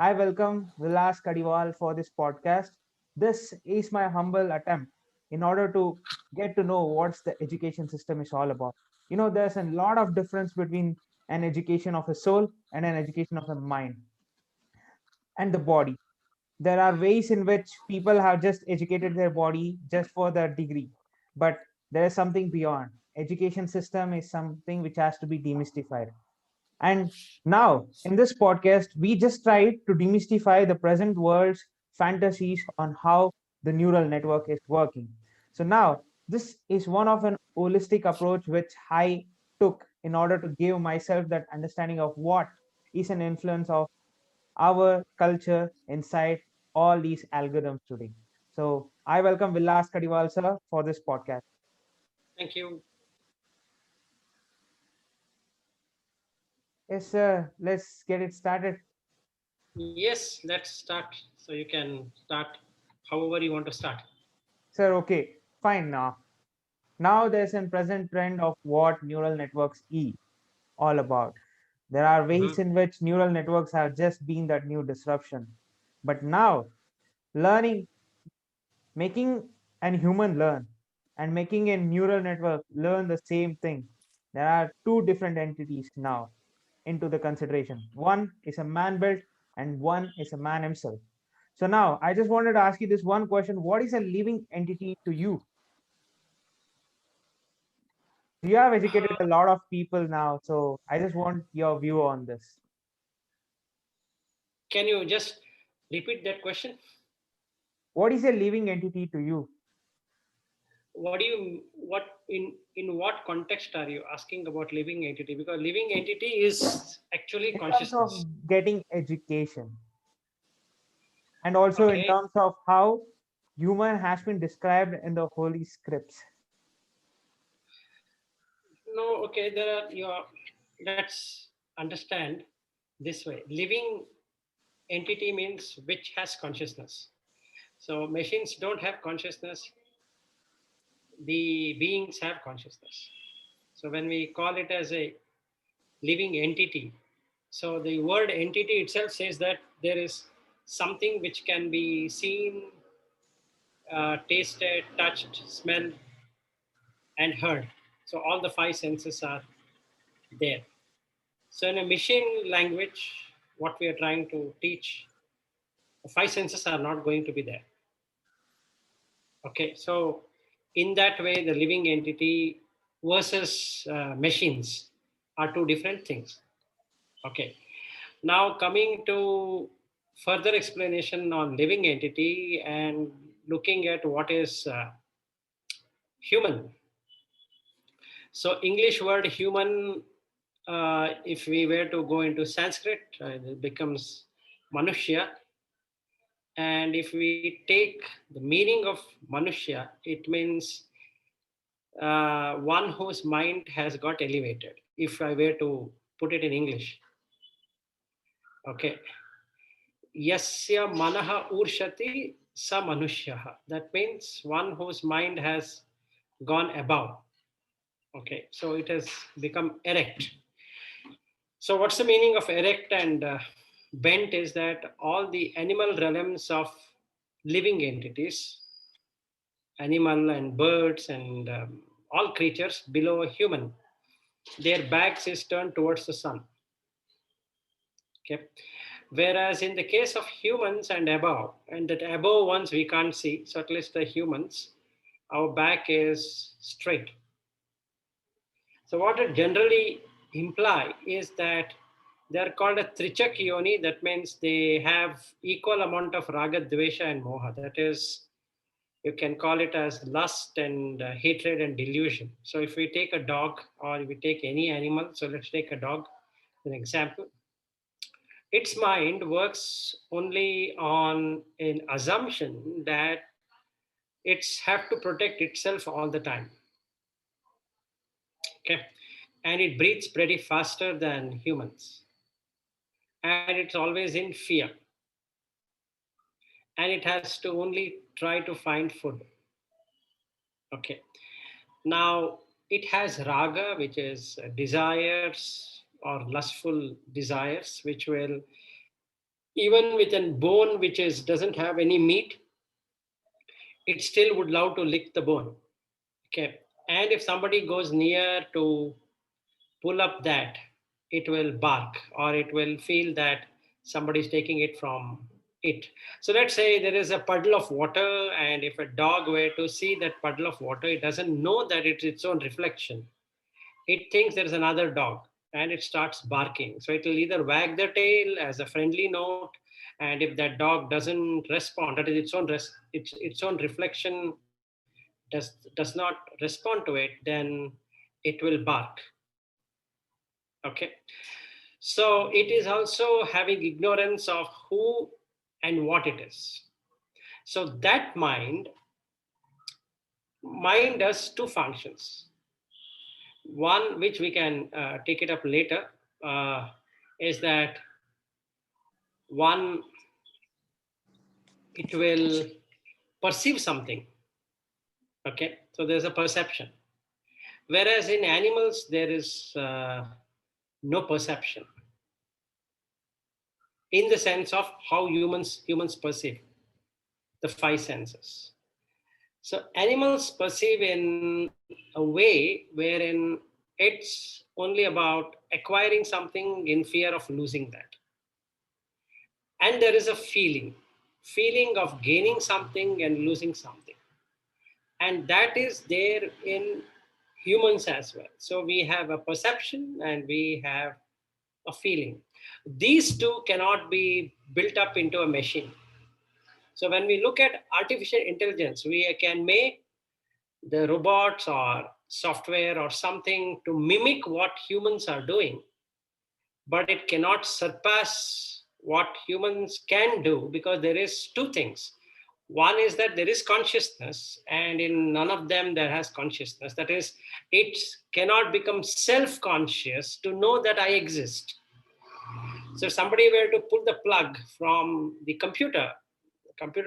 I welcome Vilas Kadival for this podcast. This is my humble attempt in order to get to know what the education system is all about. There's a lot of difference between an education of a soul and an education of a mind and the body. There are ways in which people have just educated their body just for the degree, but there is something beyond. Education system is something which has to be demystified. And now, in this podcast, we just try to demystify the present world's fantasies on how the neural network is working. So now, this is one of an holistic approach which I took in order to give myself that understanding of what is an influence of our culture inside all these algorithms today. So I welcome Vilas Kadival sir for this podcast. Thank you. Yes, sir. Let's get it started. Yes, let's start. So you can start however you want to start. Sir, okay, fine now. Now there's a present trend of what neural networks is all about. There are Mhm. ways in which neural networks have just been that new disruption. But now, learning, making an human learn and making a neural network learn the same thing. There are two different entities now into the consideration. One is a man built and one is a man himself. So now I just wanted to ask you this one question. What is a living entity to you? You have educated a lot of people now, so I just want your view on this. Can you just repeat that question? What is a living entity to you? What in what context are you asking about living entity? Because living entity is actually In terms consciousness. of getting education, and also in Okay. terms of how human has been described in the holy scripts. No, okay, there are your let's understand this way. Living entity means which has consciousness. So machines don't have consciousness, the beings have consciousness. So when we call it as a living entity, so the word entity itself says that there is something which can be seen, tasted, touched, smelled, and heard. So all the five senses are there. So in a machine language, what we are trying to teach, the five senses are not going to be there. Okay, so in that way, the living entity versus machines are two different things. Okay, now coming to further explanation on living entity and looking at what is human. So English word human, if we were to go into Sanskrit, it becomes manushya. And if we take the meaning of manushya, it means one whose mind has got elevated. If I were to put it in English, okay, yasya manaha urshati sa manushyaha. That means one whose mind has gone above. Okay, so it has become erect. So what's the meaning of erect and bent is that all the animal realms of living entities, animal and birds and all creatures below a human, their backs is turned towards the sun. Okay. Whereas in the case of humans and above, and that above ones we can't see, so at least the humans, our back is straight. So what it generally imply is that they are called a trichak yoni. That means they have equal amount of raga, dvesha, and moha. That is, you can call it as lust and hatred and delusion. So if we take a dog or if we take any animal, so let's take a dog, as an example. Its mind works only on an assumption that it's have to protect itself all the time. Okay, and it breathes pretty faster than humans, and it's always in fear, and it has to only try to find food. Okay, now it has raga, which is desires or lustful desires, which will Even with a bone which is doesn't have any meat, it still would love to lick the bone. Okay. And if somebody goes near to pull up that, it will bark or it will feel that somebody is taking it from it. So let's say there is a puddle of water, and if a dog were to see that puddle of water, it doesn't know that it's its own reflection. It thinks there is another dog and it starts barking. So it will either wag the tail as a friendly note, and if that dog doesn't respond, that is its own reflection does not respond to it, then it will bark. Okay. So it is also having ignorance of who and what it is. So that mind does two functions. One, which we can take it up later, uh, is that one, it will perceive something. Okay, so there's a perception. Whereas in animals, there is no perception in the sense of how humans perceive the five senses. So animals perceive in a way wherein it's only about acquiring something in fear of losing that. And there is a feeling of gaining something and losing something. And that is there in humans as well. So we have a perception and we have a feeling. These two cannot be built up into a machine. So when we look at artificial intelligence, we can make the robots or software or something to mimic what humans are doing, but it cannot surpass what humans can do, because there is two things. One is that there is consciousness, and in none of them there has consciousness. That is, it cannot become self-conscious to know that I exist. So if somebody were to pull the plug from the computer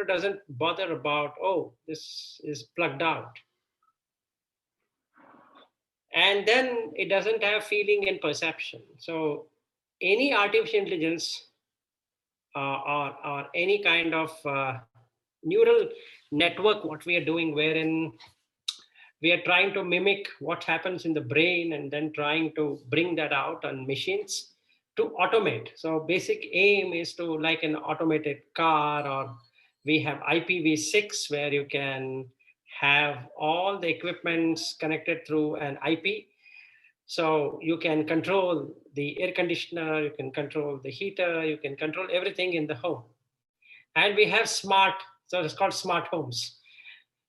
doesn't bother about, oh, this is plugged out. And then it doesn't have feeling and perception. So any artificial intelligence or any kind of neural network, what we are doing, wherein we are trying to mimic what happens in the brain and then trying to bring that out on machines to automate. So basic aim is to like an automated car, or we have IPv6 where you can have all the equipments connected through an IP. So you can control the air conditioner, you can control the heater, you can control everything in the home. And we have smart, so it's called smart homes.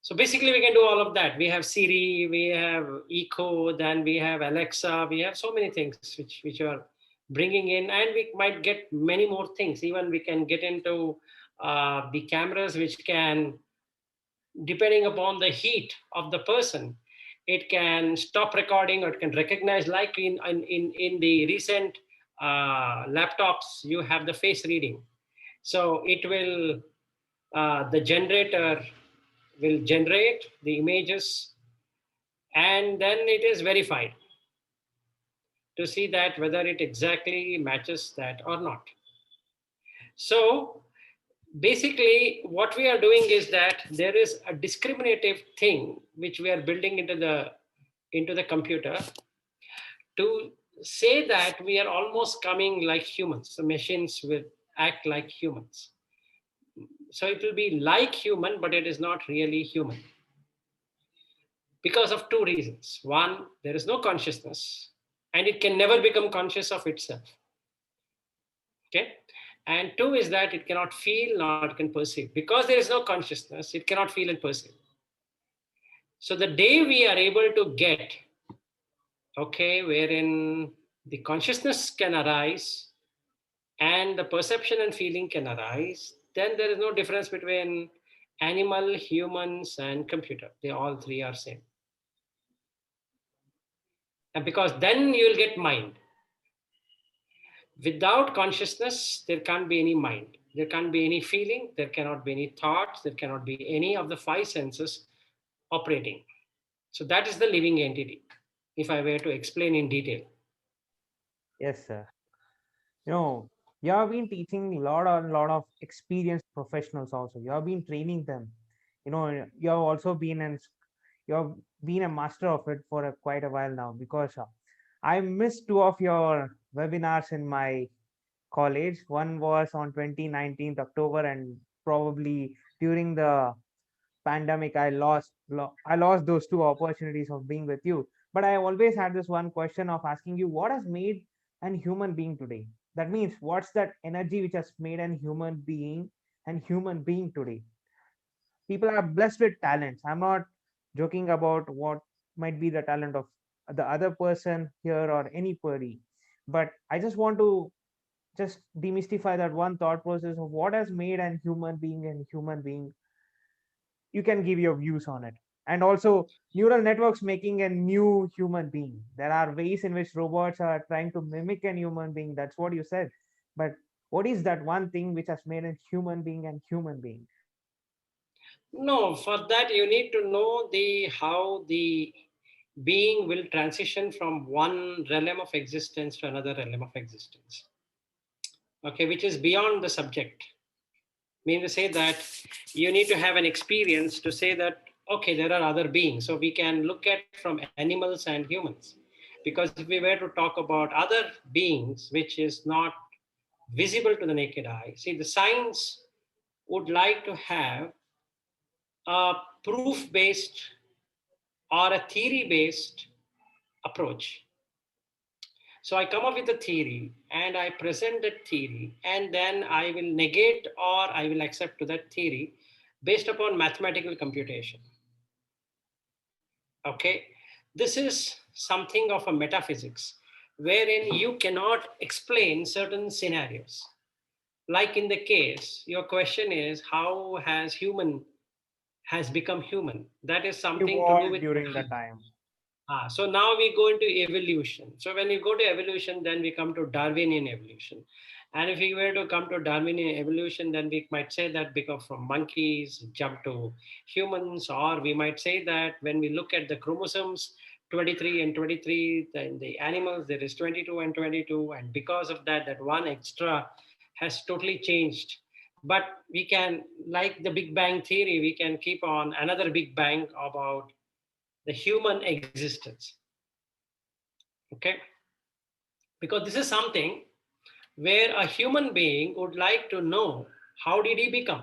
So basically we can do all of that. We have Siri, we have Echo, then we have Alexa, we have so many things which are bringing in, and we might get many more things. Even we can get into the cameras which can, depending upon the heat of the person, it can stop recording or it can recognize, like in the recent laptops you have the face reading. So it will the generator will generate the images, and then it is verified to see that whether it exactly matches that or not. So basically what we are doing is that there is a discriminative thing which we are building into the computer to say that we are almost coming like humans. The machines will act like humans. So it will be like human, but it is not really human, because of two reasons. One, there is no consciousness, and it can never become conscious of itself. Okay. And two is that it cannot feel nor it can perceive. Because there is no consciousness, it cannot feel and perceive. So the day we are able to get, okay, wherein the consciousness can arise and the perception and feeling can arise, then there is no difference between animal, humans, and computer. They all three are same. And because then you will get mind. Without consciousness, there can't be any mind. There can't be any feeling. There cannot be any thoughts. There cannot be any of the five senses operating. So that is the living entity, if I were to explain in detail. Yes, sir. You know, You have been teaching lot of experienced professionals also. You have been training them. You have also you have been a master of it for quite a while now, because I missed two of your webinars in my college. One was on 2019 October, and probably during the pandemic I lost those two opportunities of being with you. But I always had this one question of asking you, what has made an human being today? That means, what's that energy which has made an human being today? People are blessed with talents. I'm not joking about what might be the talent of the other person here or anybody, but I just want to just demystify that one thought process of what has made an human being and human being. You can give your views on it. And also, neural networks making a new human being. There are ways in which robots are trying to mimic a human being. That's what you said. But what is that one thing which has made a human being and human being? No, for that you need to know the how the being will transition from one realm of existence to another realm of existence. Okay, which is beyond the subject. Mean to say that you need to have an experience to say that okay, there are other beings. So we can look at from animals and humans, because if we were to talk about other beings which is not visible to the naked eye, see, the science would like to have a proof based or a theory based approach. So I come up with a theory and I present that theory, and then I will negate or I will accept to that theory based upon mathematical computation. Okay, this is something of a metaphysics wherein you cannot explain certain scenarios. Like in the case, your question is how has human has become human. That is something to do Evolved with during the time. So now we go into evolution. So when we go to evolution, then we come to Darwinian evolution. And if we were to come to Darwinian evolution, then we might say that because from monkeys jump to humans, or we might say that when we look at the chromosomes 23 and 23, then the animals there is 22 and 22, and because of that, that one extra has totally changed. But we can, like the Big Bang theory, we can keep on another Big Bang about the human existence. Okay, because this is something where a human being would like to know how did he become.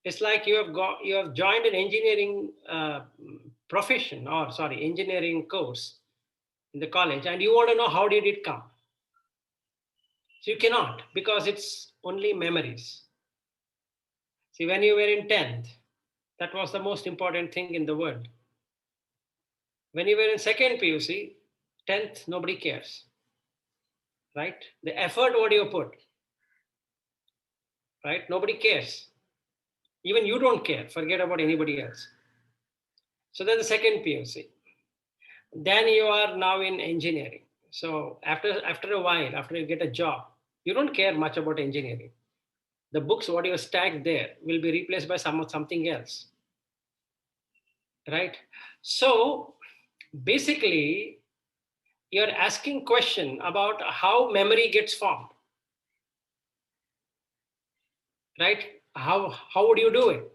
It's like you have joined an engineering profession, or sorry, engineering course in the college, and you want to know how did it come. So you cannot, because it's only memories. See, when you were in 10th, that was the most important thing in the world. When you were in second PUC, 10th, nobody cares, right? The effort what you put, right? Nobody cares. Even you don't care. Forget about anybody else. So then the second POC. Then you are now in engineering. So after a while, after you get a job, you don't care much about engineering. The books what you stacked there will be replaced by something else, right? So basically, you're asking question about how memory gets formed, right? How would you do it?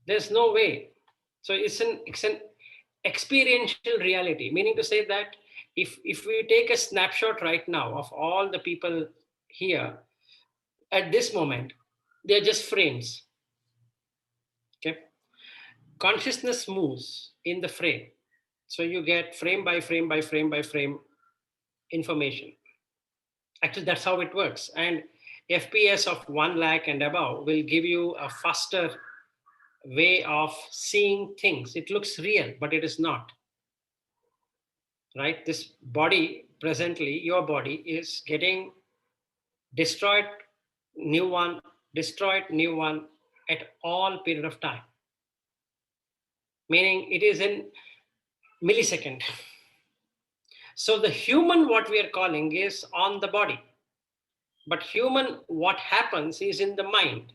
There's no way. So it's an experiential reality, meaning to say that if we take a snapshot right now of all the people here at this moment, they're just frames. Okay, consciousness moves in the frame, so you get frame by frame by frame by frame information. Actually, that's how it works. And FPS of 1 lakh and above will give you a faster way of seeing things. It looks real, but it is not, right? This body, presently, your body is getting destroyed, new one at all period of time, meaning it is in millisecond. So the human, what we are calling, is on the body, but human, what happens is in the mind.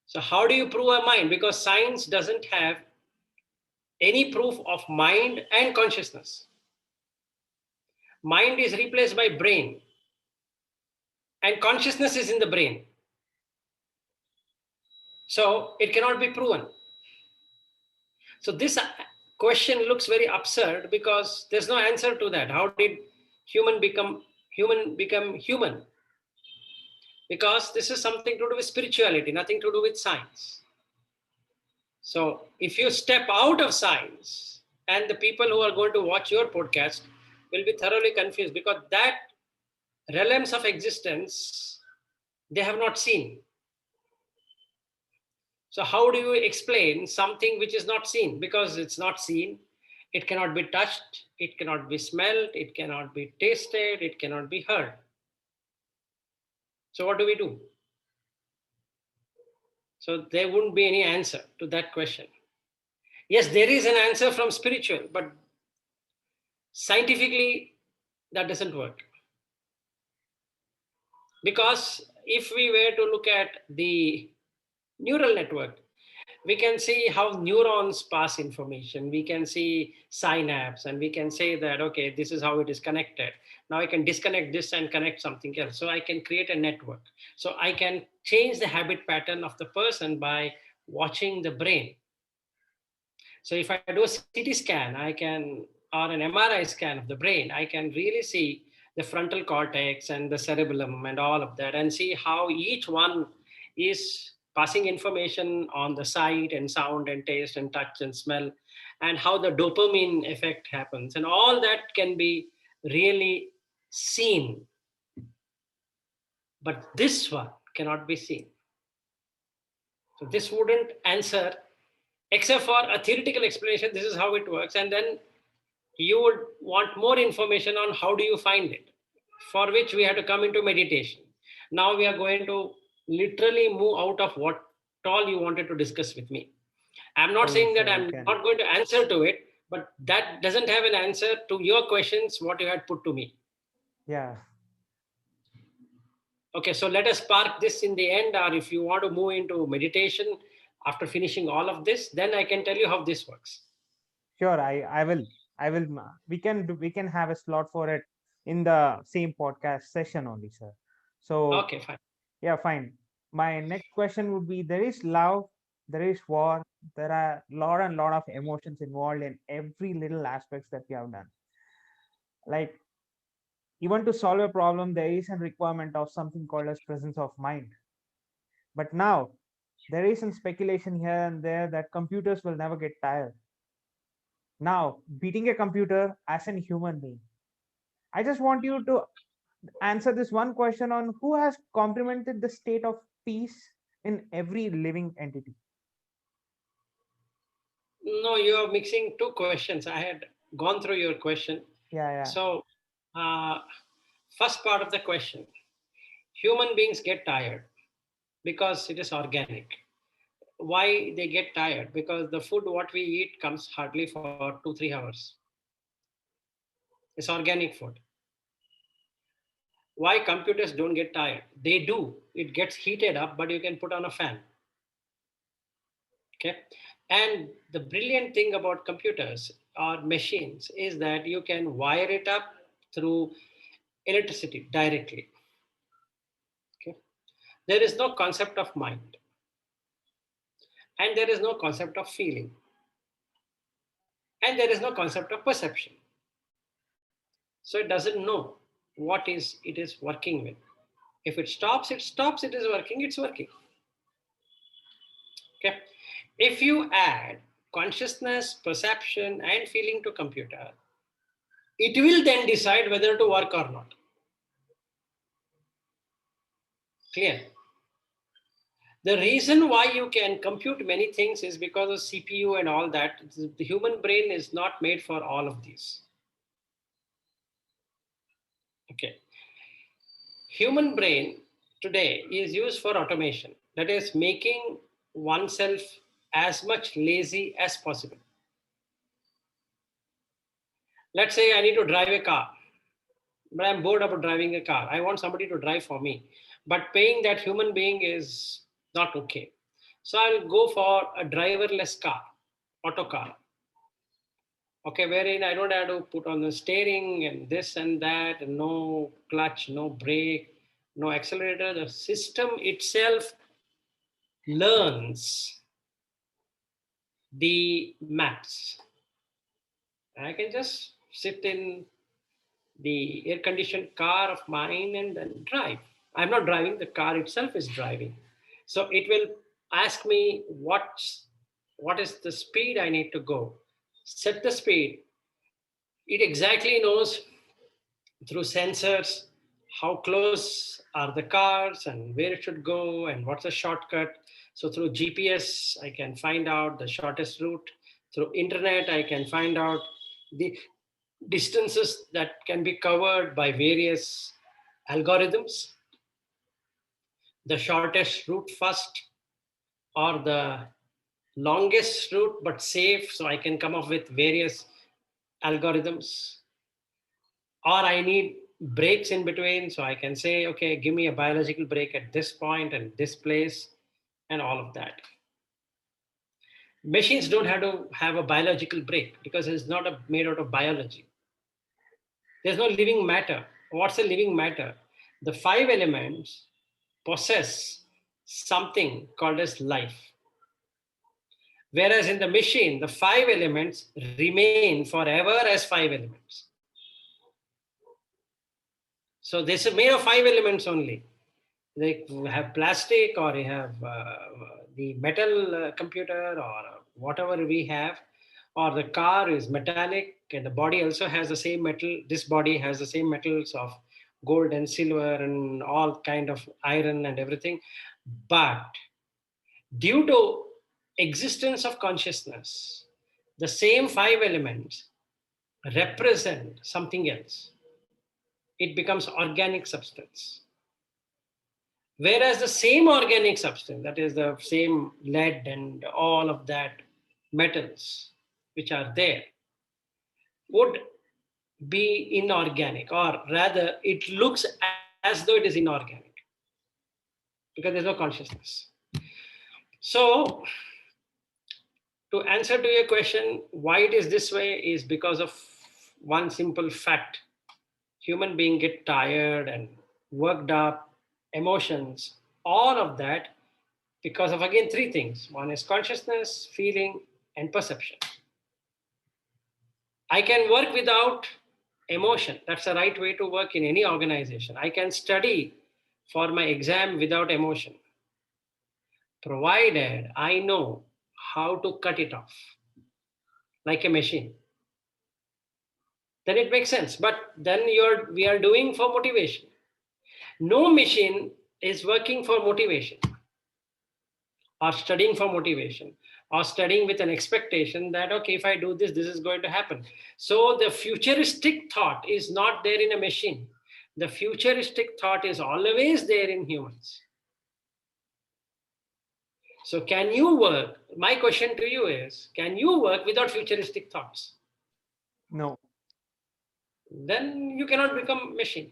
So how do you prove a mind? Because science doesn't have any proof of mind and consciousness. Mind is replaced by brain. and consciousness is in the brain. So it cannot be proven. So this question looks very absurd because there's no answer to that. How did human become human? Because this is something to do with spirituality, nothing to do with science. So if you step out of science, and the people who are going to watch your podcast will be thoroughly confused, because that realms of existence they have not seen. So how do you explain something which is not seen? Because it's not seen, it cannot be touched, it cannot be smelled, it cannot be tasted, it cannot be heard. So what do we do? So there wouldn't be any answer to that question. Yes, there is an answer from spiritual, but scientifically that doesn't work. Because if we were to look at the neural network, we can see how neurons pass information. We can see synapse, and we can say that, okay, this is how it is connected. Now I can disconnect this and connect something else. So I can create a network. So I can change the habit pattern of the person by watching the brain. So if I do a CT scan, I can, or an MRI scan of the brain, I can really see the frontal cortex and the cerebellum and all of that, and see how each one is passing information on the sight and sound and taste and touch and smell, and how the dopamine effect happens. And all that can be really seen. But this one cannot be seen. So this wouldn't answer, except for a theoretical explanation. This is how it works. And then you would want more information on how do you find it, for which we have to come into meditation. Now we are going to literally move out of what all you wanted to discuss with me. I'm not Oh, saying that sure, we I'm can. not going to answer to it, but that doesn't have an answer to your questions what you had put to me. Yeah, Okay, so let us park this in the end, or if you want to move into meditation after finishing all of this, then I can tell you how this works. sure. We can do. We can have a slot for it in the same podcast session only, sir. So Okay, fine. yeah, fine. My next question would be: there is love, there is war, there are lot of emotions involved in every little aspects that we have done. Like, even to solve a problem, there is a requirement of something called as presence of mind. But now there is some speculation here and there that computers will never get tired. Now, beating a computer as an human being. I just want you to answer this one question on who has complemented the state of peace in every living entity. No, you are mixing two questions. I had gone through your question. Yeah, yeah. So, uh, first part of the question, human beings get tired because it is organic. Why they get tired? Because the food what we eat comes hardly for 2 3 hours. It's organic food. Why computers don't get tired? They do. It gets heated up, but you can put on a fan. Okay. And the brilliant thing about computers or machines is that you can wire it up through electricity directly. Okay. There is no concept of mind, and there is no concept of feeling, and there is no concept of perception. So it doesn't know what is it is working with. If it stops, it stops. It is working. It's working. Okay. If you add consciousness, perception, and feeling to computer, it will then decide whether to work or not. Clear? The reason why you can compute many things is because of CPU and all that. The human brain is not made for all of these. Okay. Human brain today is used for automation, that is making oneself as much lazy as possible. Let's say I need to drive a car, but I'm bored about driving a car. I want somebody to drive for me, but paying that human being is not okay. So I'll go for a driverless car, auto car. Okay, wherein I don't have to put on the steering and this and that, and no clutch, no brake, No accelerator. The system itself learns the maps. I can just sit in the air conditioned car of mine and then drive. I'm not driving, the car itself is driving. So it will ask me what is the speed I need to go. Set the speed. It exactly knows through sensors how close are the cars and where it should go and what's the shortcut. So through GPS I can find out the shortest route. Through internet I can find out the distances that can be covered by various algorithms, the shortest route first or the longest route but safe. So I can come up with various algorithms. Or I need breaks in between. So I can say, okay, give me a biological break at this point and this place and all of that. Machines don't have to have a biological break because it's not made out of biology. There's no living matter. What's a living matter? The five elements possess something called as life. Whereas in the machine, the five elements remain forever as five elements. So this is made of five elements only. They have plastic or you have the metal computer or whatever we have, or the car is metallic and the body also has the same metal. This body has the same metals of gold and silver and all kind of iron and everything. But due to existence of consciousness, the same five elements represent something else. It becomes organic substance. Whereas the same organic substance, that is the same lead and all of that metals which are there, would be inorganic, or rather, it looks as though it is inorganic because there's no consciousness. So, to answer to your question, why it is this way is because of one simple fact. Human being get tired and worked up, emotions, all of that because of again three things. One is consciousness, feeling, and perception. I can work without emotion. That's the right way to work in any organization. I can study for my exam without emotion, provided I know how to cut it off like a machine. Then it makes sense. But then we are doing for motivation. No machine is working for motivation or studying for motivation or studying with an expectation that, okay, if I do this, this is going to happen. So the futuristic thought is not there in a machine. The futuristic thought is always there in humans. So can you work? My question to you is, can you work without futuristic thoughts? No. Then you cannot become machine.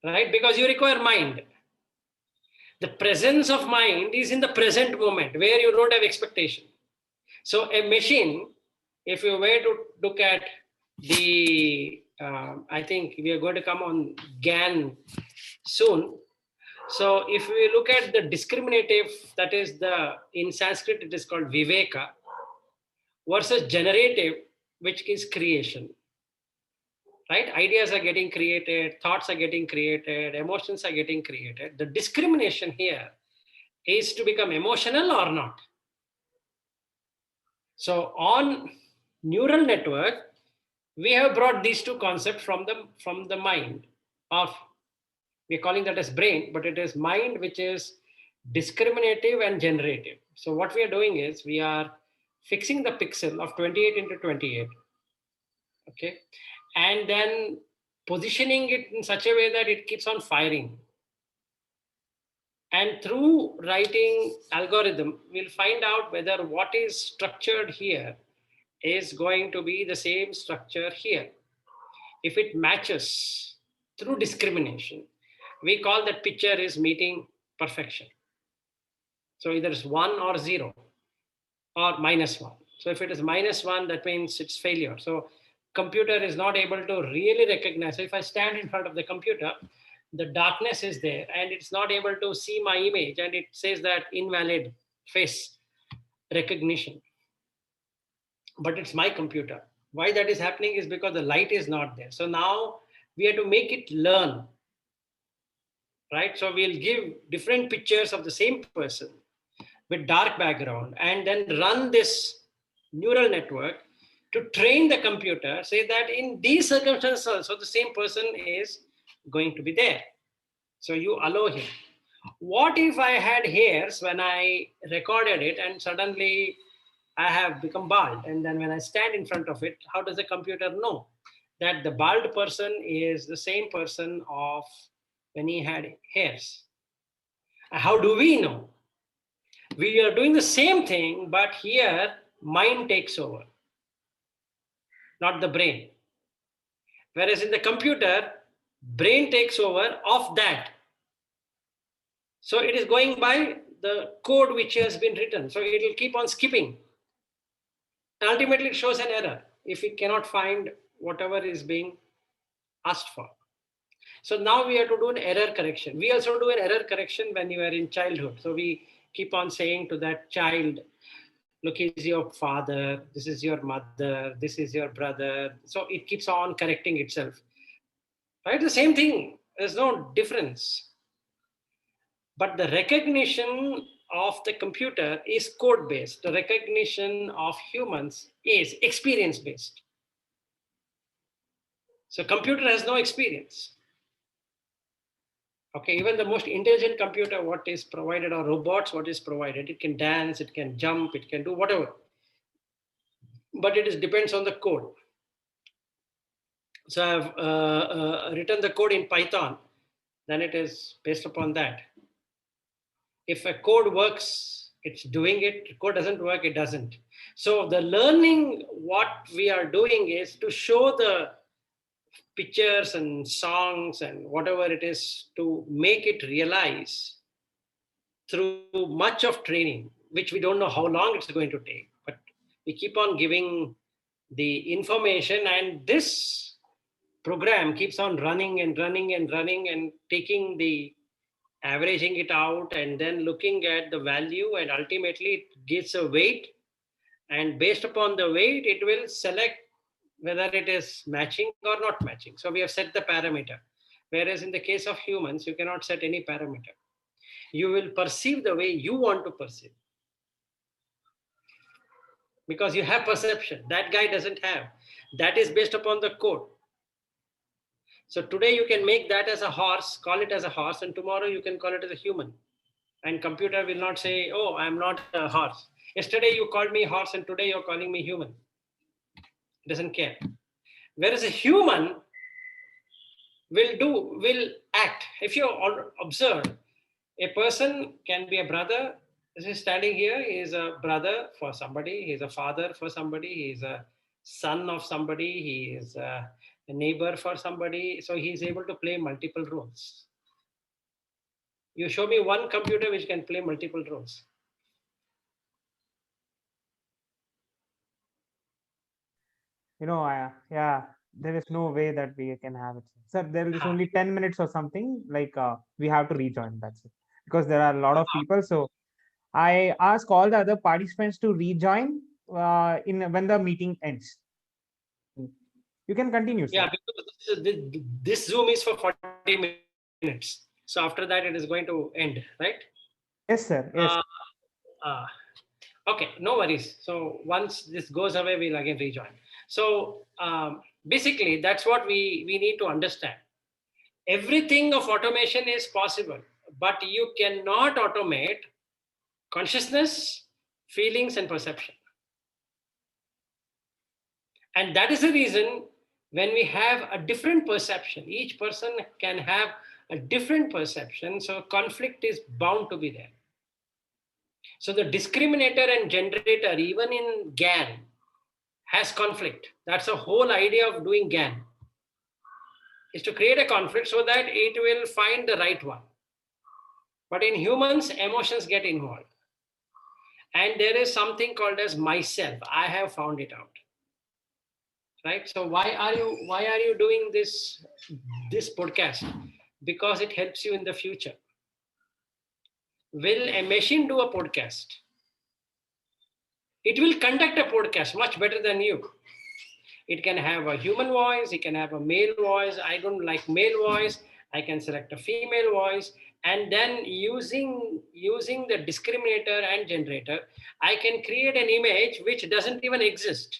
Right? Because you require mind. The presence of mind is in the present moment where you don't have expectation. So a machine, if you were to look at the, I think we are going to come on GAN soon. So if we look at the discriminative, that is in Sanskrit it is called viveka, versus generative, which is creation. Right? Ideas are getting created, thoughts are getting created, emotions are getting created. The discrimination here is to become emotional or not. So on neural network, we have brought these two concepts from the mind of, we're calling that as brain, but it is mind which is discriminative and generative. So what we are doing is we are fixing the pixel of 28 into 28, okay, and then positioning it in such a way that it keeps on firing. And through writing algorithm, we'll find out whether what is structured here is going to be the same structure here. If it matches through discrimination, we call that picture is meeting perfection. So either it's 1 or 0 or -1. So if it is -1, that means it's failure. So computer is not able to really recognize. So if I stand in front of the computer, the darkness is there and it's not able to see my image, and it says that invalid face recognition. But it's my computer. Why that is happening is because the light is not there. So now we have to make it learn, right? So we'll give different pictures of the same person with dark background and then run this neural network to train the computer, say that in these circumstances also the same person is going to be there. So you allow him. What if I had hairs when I recorded it and suddenly I have become bald? And then when I stand in front of it, how does the computer know that the bald person is the same person of when he had hairs? How do we know? We are doing the same thing, but here mind takes over, not the brain. Whereas in the computer, brain takes over of that. So it is going by the code which has been written. So it will keep on skipping. And ultimately, it shows an error if it cannot find whatever is being asked for. So now we have to do an error correction. We also do an error correction when you are in childhood. So we keep on saying to that child, look, he's your father, this is your mother, this is your brother. So it keeps on correcting itself. Right? The same thing. There's no difference. But the recognition of the computer is code based. The recognition of humans is experience based. So computer has no experience. Okay, even the most intelligent computer, what is provided, or robots, what is provided, it can dance, it can jump, it can do whatever. But it is, depends on the code. So I've written the code in Python, then it is based upon that. If a code works, it's doing it. Code doesn't work, it doesn't. So the learning, what we are doing is to show the pictures and songs and whatever it is to make it realize through much of training, which we don't know how long it's going to take, but we keep on giving the information, and this program keeps on running and running and running and taking the averaging it out and then looking at the value, and ultimately it gives a weight, and based upon the weight it will select whether it is matching or not matching. So we have set the parameter, whereas in the case of humans you cannot set any parameter. You will perceive the way you want to perceive, because you have perception that guy doesn't have. That is based upon the code. So today you can make that as a horse, call it as a horse, and tomorrow you can call it as a human. And computer will not say, oh, I'm not a horse. Yesterday you called me horse and today you're calling me human. It doesn't care. Whereas a human will act. If you observe, a person can be a brother. This is standing here, he is a brother for somebody, he is a father for somebody, he is a son of somebody, he is a neighbor for somebody. So he is able to play multiple roles. You show me one computer which can play multiple roles. Yeah, there is no way that we can have it. Sir, there is only 10 minutes or something, like we have to rejoin, that's it. Because there are a lot of people. So I ask all the other participants to rejoin in when the meeting ends. You can continue, sir. Yeah, because this Zoom is for 40 minutes. So after that, it is going to end, right? Yes, sir. Uh, Yes. uh, okay, no worries. So once this goes away, we'll again rejoin. So basically, that's what we need to understand. Everything of automation is possible, but you cannot automate consciousness, feelings, and perception. And that is the reason when we have a different perception, each person can have a different perception, so conflict is bound to be there. So the discriminator and generator, even in GAN, has conflict. That's the whole idea of doing GAN, is to create a conflict so that it will find the right one. But in humans, emotions get involved. And there is something called as myself. I have found it out. right? So why are you doing this podcast? Because it helps you in the future. Will a machine do a podcast? It will conduct a podcast much better than you. It can have a human voice, it can have a male voice. I don't like male voice. I can select a female voice, and then using the discriminator and generator, I can create an image which doesn't even exist.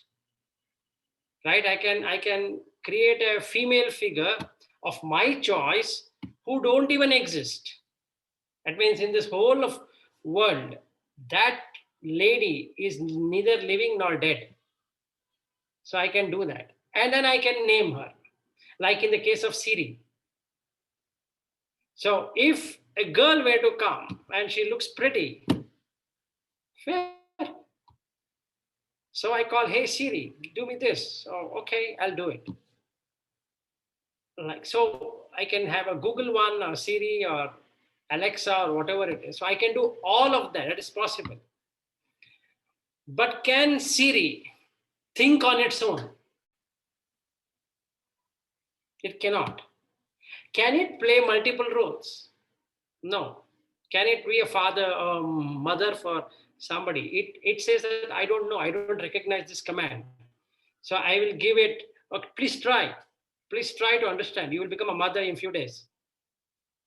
Right? I can create a female figure of my choice who don't even exist. That means in this whole of world, that lady is neither living nor dead. So I can do that. And then I can name her. Like in the case of Siri. So if a girl were to come and she looks pretty, fair. So I call, hey Siri, do me this. Oh, okay, I'll do it. Like so I can have a Google one or Siri or Alexa or whatever it is. So I can do all of that. That is possible. But can Siri think on its own? It cannot. Can it play multiple roles? No. Can it be a father or mother for somebody? It says that I don't know. I don't recognize this command. So I will give it, okay, please try. Please try to understand. You will become a mother in few days.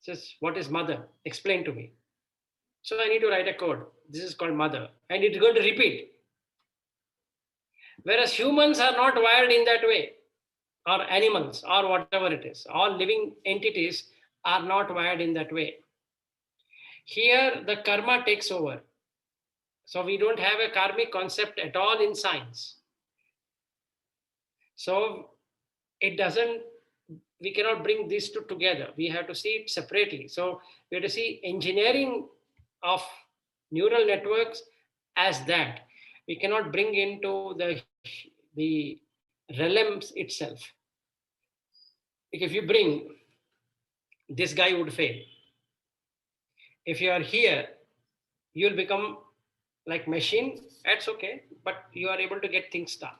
It says, what is mother? Explain to me. So I need to write a code. This is called mother. And it's going to repeat. Whereas humans are not wired in that way, or animals, or whatever it is. All living entities are not wired in that way. Here, the karma takes over. So we don't have a karmic concept at all in science. So it doesn't, we cannot bring these two together. We have to see it separately. So we have to see engineering of neural networks as that. We cannot bring into the realms itself. Like if you bring, this guy would fail. If you are here, you'll become like machine. That's okay, but you are able to get things done.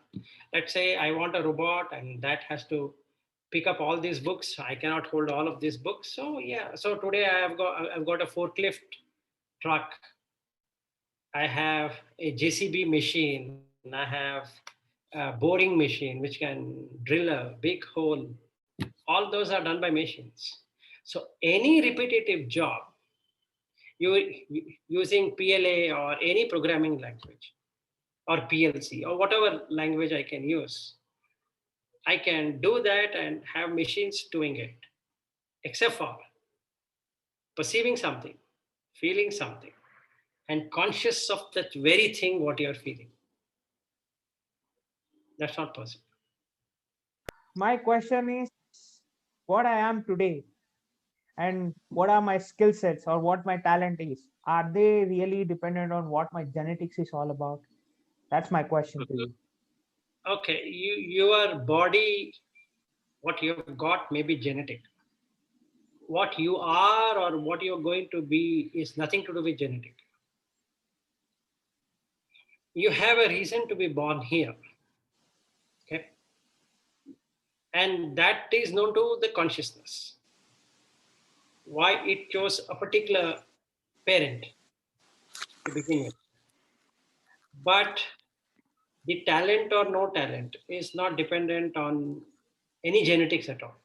Let's say I want a robot and that has to pick up all these books. I cannot hold all of these books. So yeah, so today I've got a forklift truck. I have a JCB machine. I have a boring machine which can drill a big hole. All those are done by machines. So any repetitive job, you using PLA or any programming language or PLC or whatever language I can use, I can do that and have machines doing it, except for perceiving something, feeling something, and conscious of that very thing what you're feeling. That's not possible. My question is, what I am today and what are my skill sets or what my talent is, are they really dependent on what my genetics is all about? That's my question to you. Okay, your body, what you've got may be genetic. What you are or what you're going to be is nothing to do with genetic. You have a reason to be born here. Okay, and that is known to the consciousness. Why it chose a particular parent to begin with. But the talent or no talent is not dependent on any genetics at all.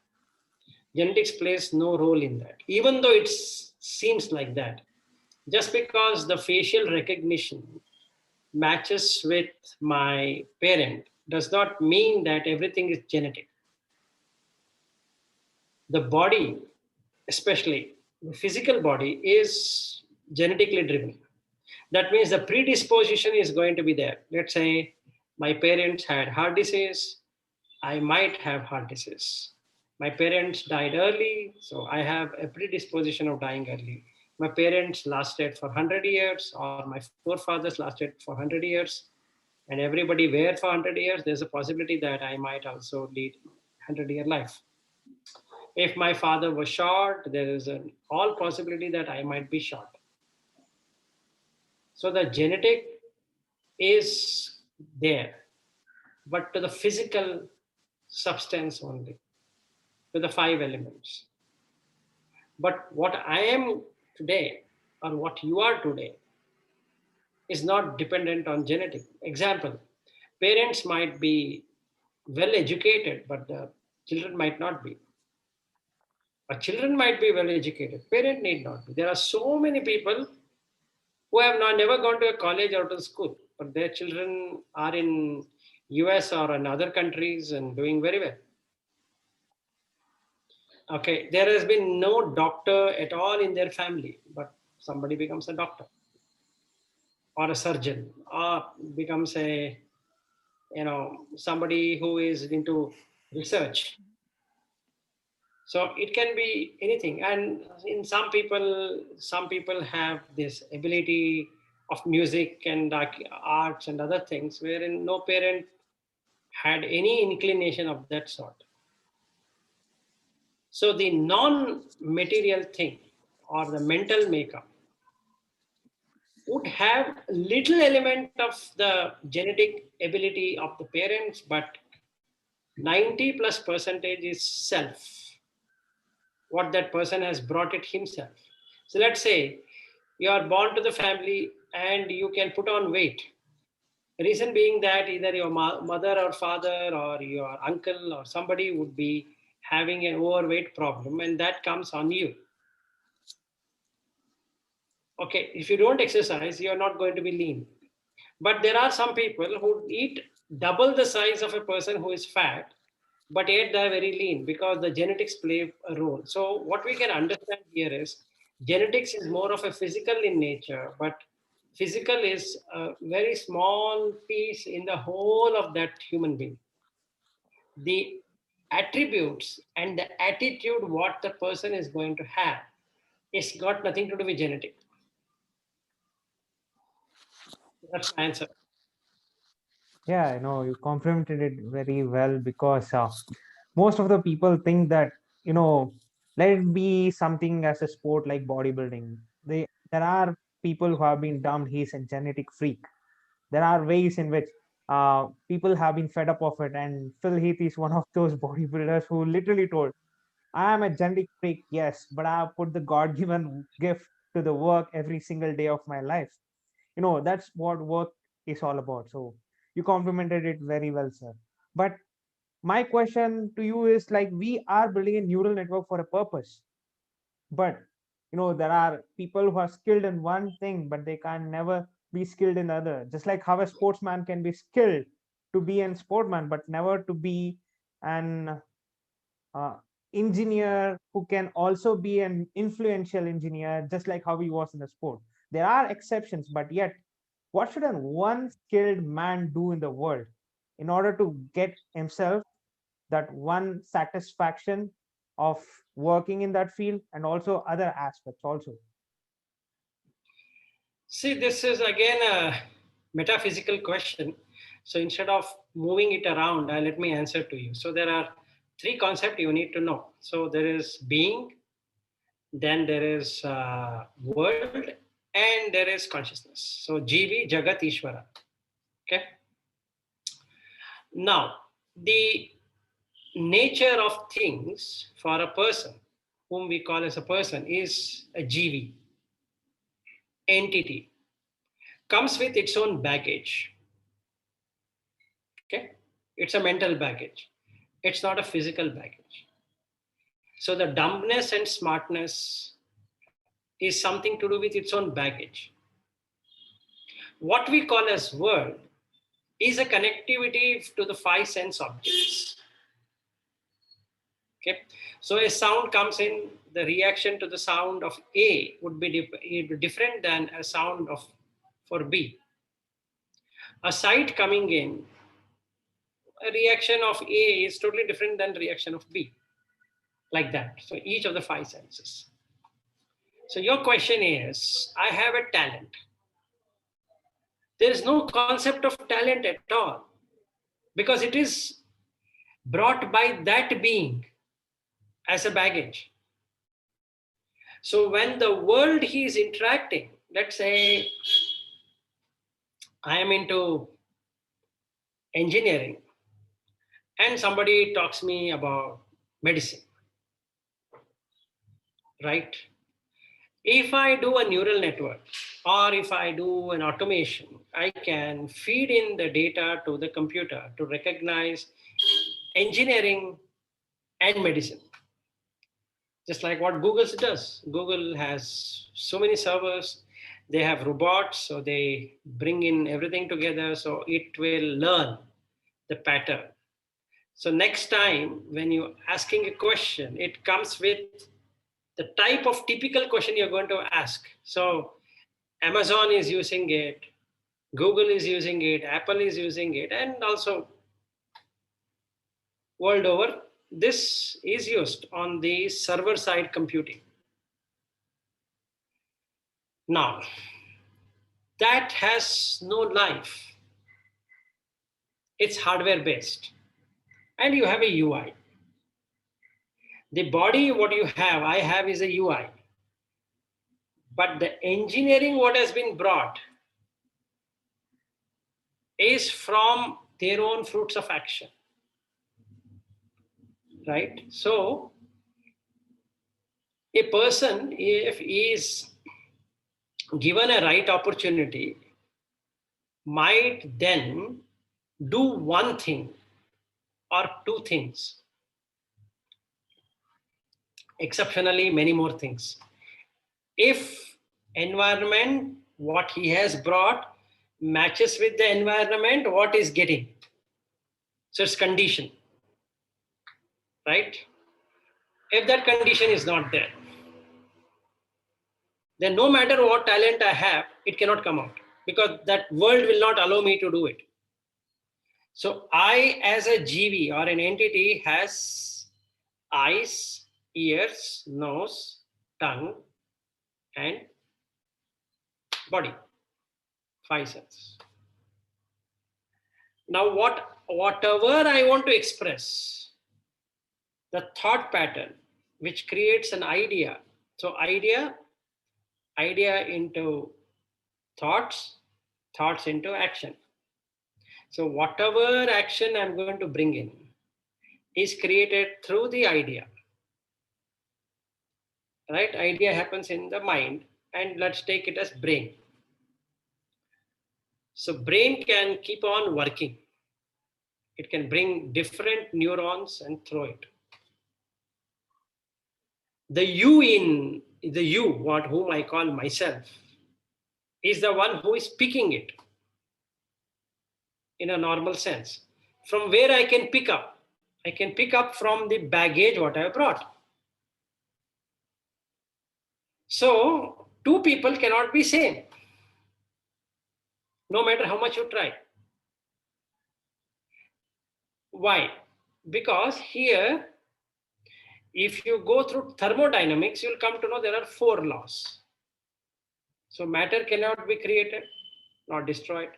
Genetics plays no role in that, even though it seems like that. Just because the facial recognition matches with my parent does not mean that everything is genetic. The body, especially the physical body, is genetically driven. That means the predisposition is going to be there. Let's say my parents had heart disease, I might have heart disease. My parents died early, so I have a predisposition of dying early. My parents lasted for 100 years, or my forefathers lasted for 100 years, and everybody were for 100 years. There's a possibility that I might also lead 100-year life. If my father was short, there is an all possibility that I might be short. So the genetic is there, but to the physical substance only, with the five elements. But what I am today, or what you are today, is not dependent on genetic. Example, parents might be well educated, but the children might not be. Or children might be well educated, parent need not be. There are so many people who have not never gone to a college or to school, but their children are in US or in other countries and doing very well. Okay, there has been no doctor at all in their family, but somebody becomes a doctor or a surgeon or becomes a, somebody who is into research. So it can be anything. And in some people have this ability of music and arts and other things wherein no parent had any inclination of that sort. So the non-material thing or the mental makeup would have little element of the genetic ability of the parents, but 90 plus percentage is self, what that person has brought it himself. So let's say you are born to the family and you can put on weight. Reason being that either your mother or father or your uncle or somebody would be having an overweight problem, and that comes on you. Okay, if you don't exercise, you're not going to be lean. But there are some people who eat double the size of a person who is fat, but yet they're very lean because the genetics play a role. So what we can understand here is genetics is more of a physical in nature, but physical is a very small piece in the whole of that human being. The attributes and the attitude what the person is going to have is got nothing to do with genetic. That's my answer. Yeah, I know you complimented it very well because most of the people think that, you know, let it be something as a sport like bodybuilding. There are people who have been dumped he's a genetic freak. There are ways in which people have been fed up of it, and Phil Heath is one of those bodybuilders who literally told, I am a genetic freak, yes, but I have put the God given gift to the work every single day of my life. That's what work is all about. So you complimented it very well, sir. But my question to you is, like, we are building a neural network for a purpose, but there are people who are skilled in one thing but they can never be skilled in other, just like how a sportsman can be skilled to be an sportsman but never to be an uh, engineer who can also be an influential engineer, just like how he was in the sport. There are exceptions, but yet, what should an one skilled man do in the world in order to get himself that one satisfaction of working in that field and also other aspects also? See, this is again a metaphysical question. So instead of moving it around, let me answer to you. So there are three concepts you need to know. So there is being, then there is world, and there is consciousness. So Jivi, Jagat, Ishvara. Okay. Now, the nature of things for a person, whom we call as a person, is a Jivi entity, comes with its own baggage. Okay, it's a mental baggage, it's not a physical baggage. So the dumbness and smartness is something to do with its own baggage. What we call as world is a connectivity to the five sense objects. Okay, so a sound comes in, the reaction to the sound of A would be different than a sound of for B. A sight coming in, a reaction of A is totally different than reaction of B, like that. So each of the five senses. So your question is, I have a talent. There is no concept of talent at all because it is brought by that being as a baggage. So when the world he is interacting, let's say I am into engineering and somebody talks me about medicine, right? If I do a neural network or if I do an automation, I can feed in the data to the computer to recognize engineering and medicine. Just like what Google does. Google has so many servers, they have robots, so they bring in everything together, so it will learn the pattern. So next time when you're asking a question, it comes with the type of typical question you're going to ask. So Amazon is using it, Google is using it, Apple is using it, and also world over, this is used on the server side computing. Now, that has no life. It's hardware based. And you have a UI. The body, what you have, I have is a UI. But the engineering, what has been brought, is from their own fruits of action. Right? So, a person, if he is given a right opportunity, might then do one thing or two things, exceptionally many more things. If environment, what he has brought, matches with the environment, what is getting. So it's condition, right? If that condition is not there, then no matter what talent I have, it cannot come out because that world will not allow me to do it. So I, as a GV or an entity, has eyes, ears, nose, tongue, and body, five senses. Now, whatever I want to express, the thought pattern, which creates an idea. So idea into thoughts, thoughts into action. So whatever action I'm going to bring in is created through the idea. Right? Idea happens in the mind, and let's take it as brain. So brain can keep on working. It can bring different neurons and throw it. The you, what whom I call myself, is the one who is picking it in a normal sense. From where I can pick up? I can pick up from the baggage what I have brought. So two people cannot be same, no matter how much you try. Why? Because here, if you go through thermodynamics, you'll come to know there are four laws. So matter cannot be created, not destroyed.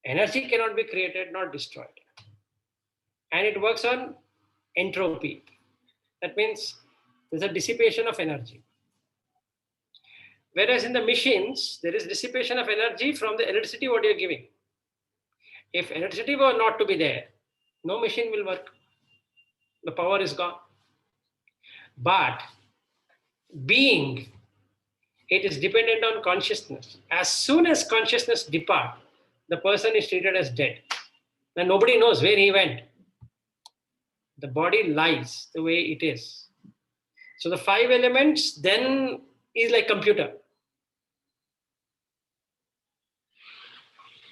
Energy cannot be created, not destroyed. And it works on entropy. That means there's a dissipation of energy. Whereas in the machines, there is dissipation of energy from the electricity what you're giving. If electricity were not to be there, no machine will work. The power is gone. But being, it is dependent on consciousness. As soon as consciousness depart, the person is treated as dead. And nobody knows where he went. The body lies the way it is. So the five elements then is like computer.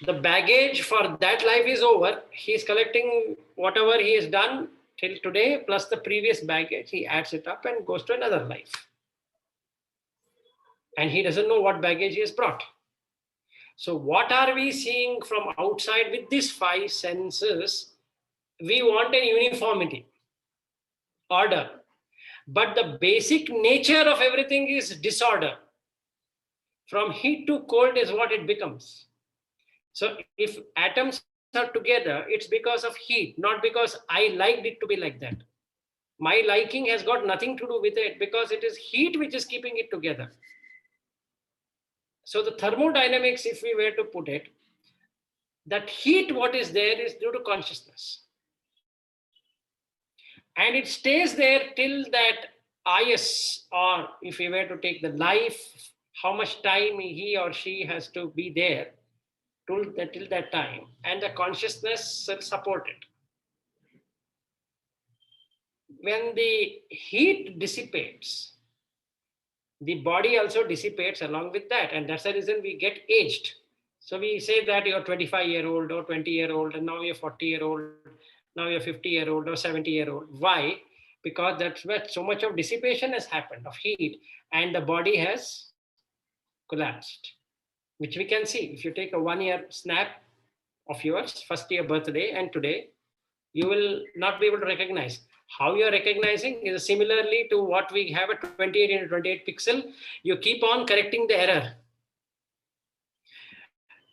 The baggage for that life is over. He is collecting whatever he has done till today plus the previous baggage. He adds it up and goes to another life. And he doesn't know what baggage he has brought. So what are we seeing from outside with these five senses? We want a uniformity, order. But the basic nature of everything is disorder. From heat to cold is what it becomes. So if atoms are together, it's because of heat, not because I liked it to be like that. My liking has got nothing to do with it because it is heat which is keeping it together. So the thermodynamics, if we were to put it, that heat what is there is due to consciousness. And it stays there till that IS, or if we were to take the life, how much time he or she has to be there till that time, and the consciousness will support it. When the heat dissipates, the body also dissipates along with that, and that's the reason we get aged. So we say that you're 25-year-old or 20-year-old, and now you're 40-year-old, now you're 50-year-old or 70-year-old. Why? Because that's where so much of dissipation has happened of heat, and the body has collapsed, which we can see. If you take a 1 year snap of yours, first year birthday, and today, you will not be able to recognize. How you are recognizing is similarly to what we have a 28 into 28 pixel. You keep on correcting the error,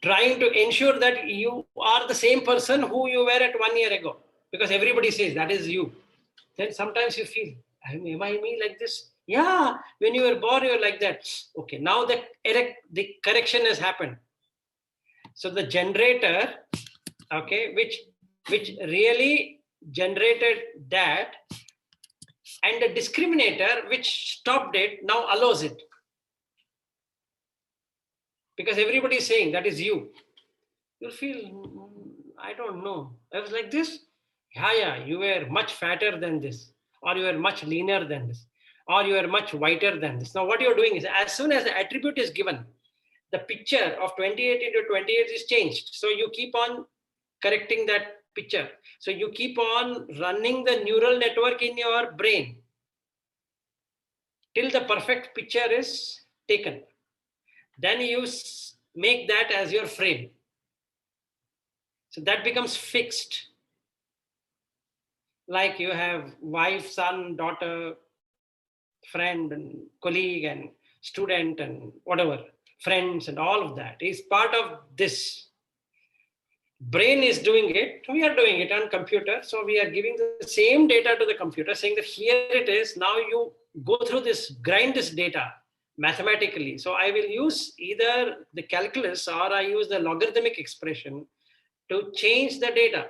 trying to ensure that you are the same person who you were at 1 year ago, because everybody says that is you. Then sometimes you feel, am I me like this? Yeah, when you were born, you were like that. Okay, now the correction has happened. So the generator, okay, which really generated that, and the discriminator which stopped it now allows it, because everybody is saying that is you. You'll feel, I don't know, I was like this. Yeah, you were much fatter than this, or you were much leaner than this, or you were much whiter than this. Now what you're doing is, as soon as the attribute is given, the picture of 28 into 28 is changed. So you keep on correcting that picture. So you keep on running the neural network in your brain till the perfect picture is taken. Then you make that as your frame. So that becomes fixed. Like you have wife, son, daughter, friend, and colleague, and student, and whatever, friends, and all of that is part of this. Brain is doing it, we are doing it on computer. So we are giving the same data to the computer, saying that here it is, now you go through this, grind this data mathematically. So I will use either the calculus or I use the logarithmic expression to change the data.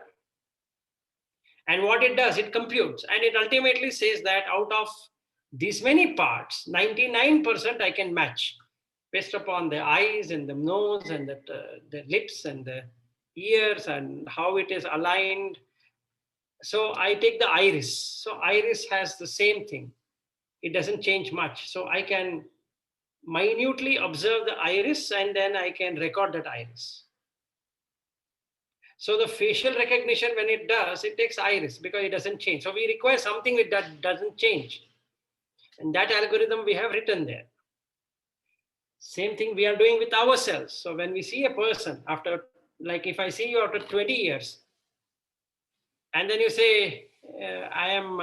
And what it does, it computes, and it ultimately says that out of these many parts, 99% I can match based upon the eyes and the nose and the lips and the ears and how it is aligned. So I take the iris. So iris has the same thing. It doesn't change much. So I can minutely observe the iris, and then I can record that iris. So the facial recognition, when it does, it takes iris because it doesn't change. So we require something that doesn't change. And that algorithm we have written there. Same thing we are doing with ourselves. So when we see a person after, like if I see you after 20 years, and then you say, I am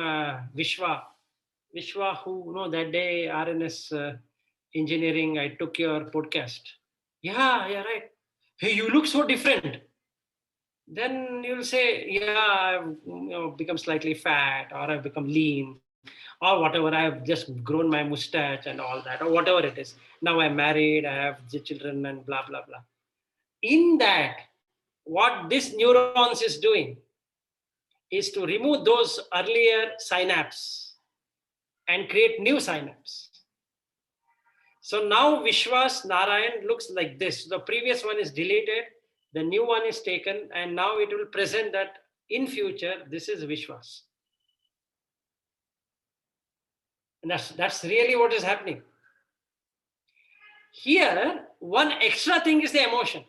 Vishwa, who, that day, RNS engineering, I took your podcast. Yeah, right. Hey, you look so different. Then you'll say, yeah, I've become slightly fat, or I've become lean, or whatever. I've just grown my mustache and all that, or whatever it is. Now I'm married, I have the children, and blah, blah, blah. In that, what this neurons is doing is to remove those earlier synapses and create new synapses. So now Vishwas Narayan looks like this. The previous one is deleted, the new one is taken, and now it will present that in future, this is Vishwas. And that's really what is happening. Here, one extra thing is the emotion.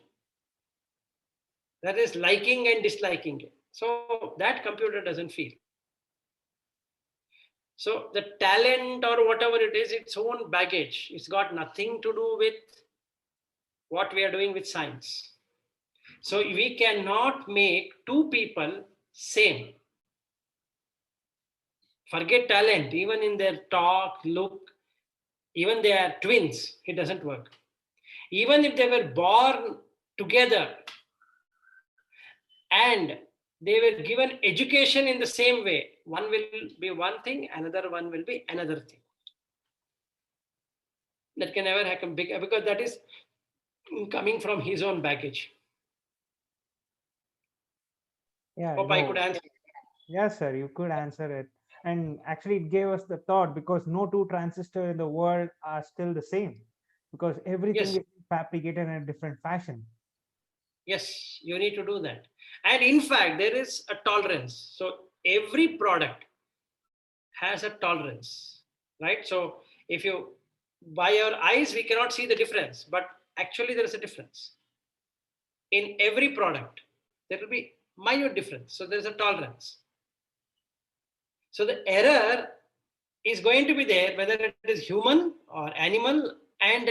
That is liking and disliking it. So that computer doesn't feel. So the talent or whatever it is, its own baggage. It's got nothing to do with what we are doing with science. So we cannot make two people same. Forget talent, even in their talk, look, even they are twins, it doesn't work. Even if they were born together and they were given education in the same way, one will be one thing, another one will be another thing. That can never happen because that is coming from his own baggage. Yeah, Hope I could answer. yes, sir, you could answer it. And actually it gave us the thought, because no two transistors in the world are still the same, because everything Yes, is fabricated in a different fashion. yes, you need to do that. And in fact, there is a tolerance. So every product has a tolerance, right? So if you, by our eyes, we cannot see the difference, but actually there is a difference. In every product, there will be minute difference. So there's a tolerance. So the error is going to be there, whether it is human or animal and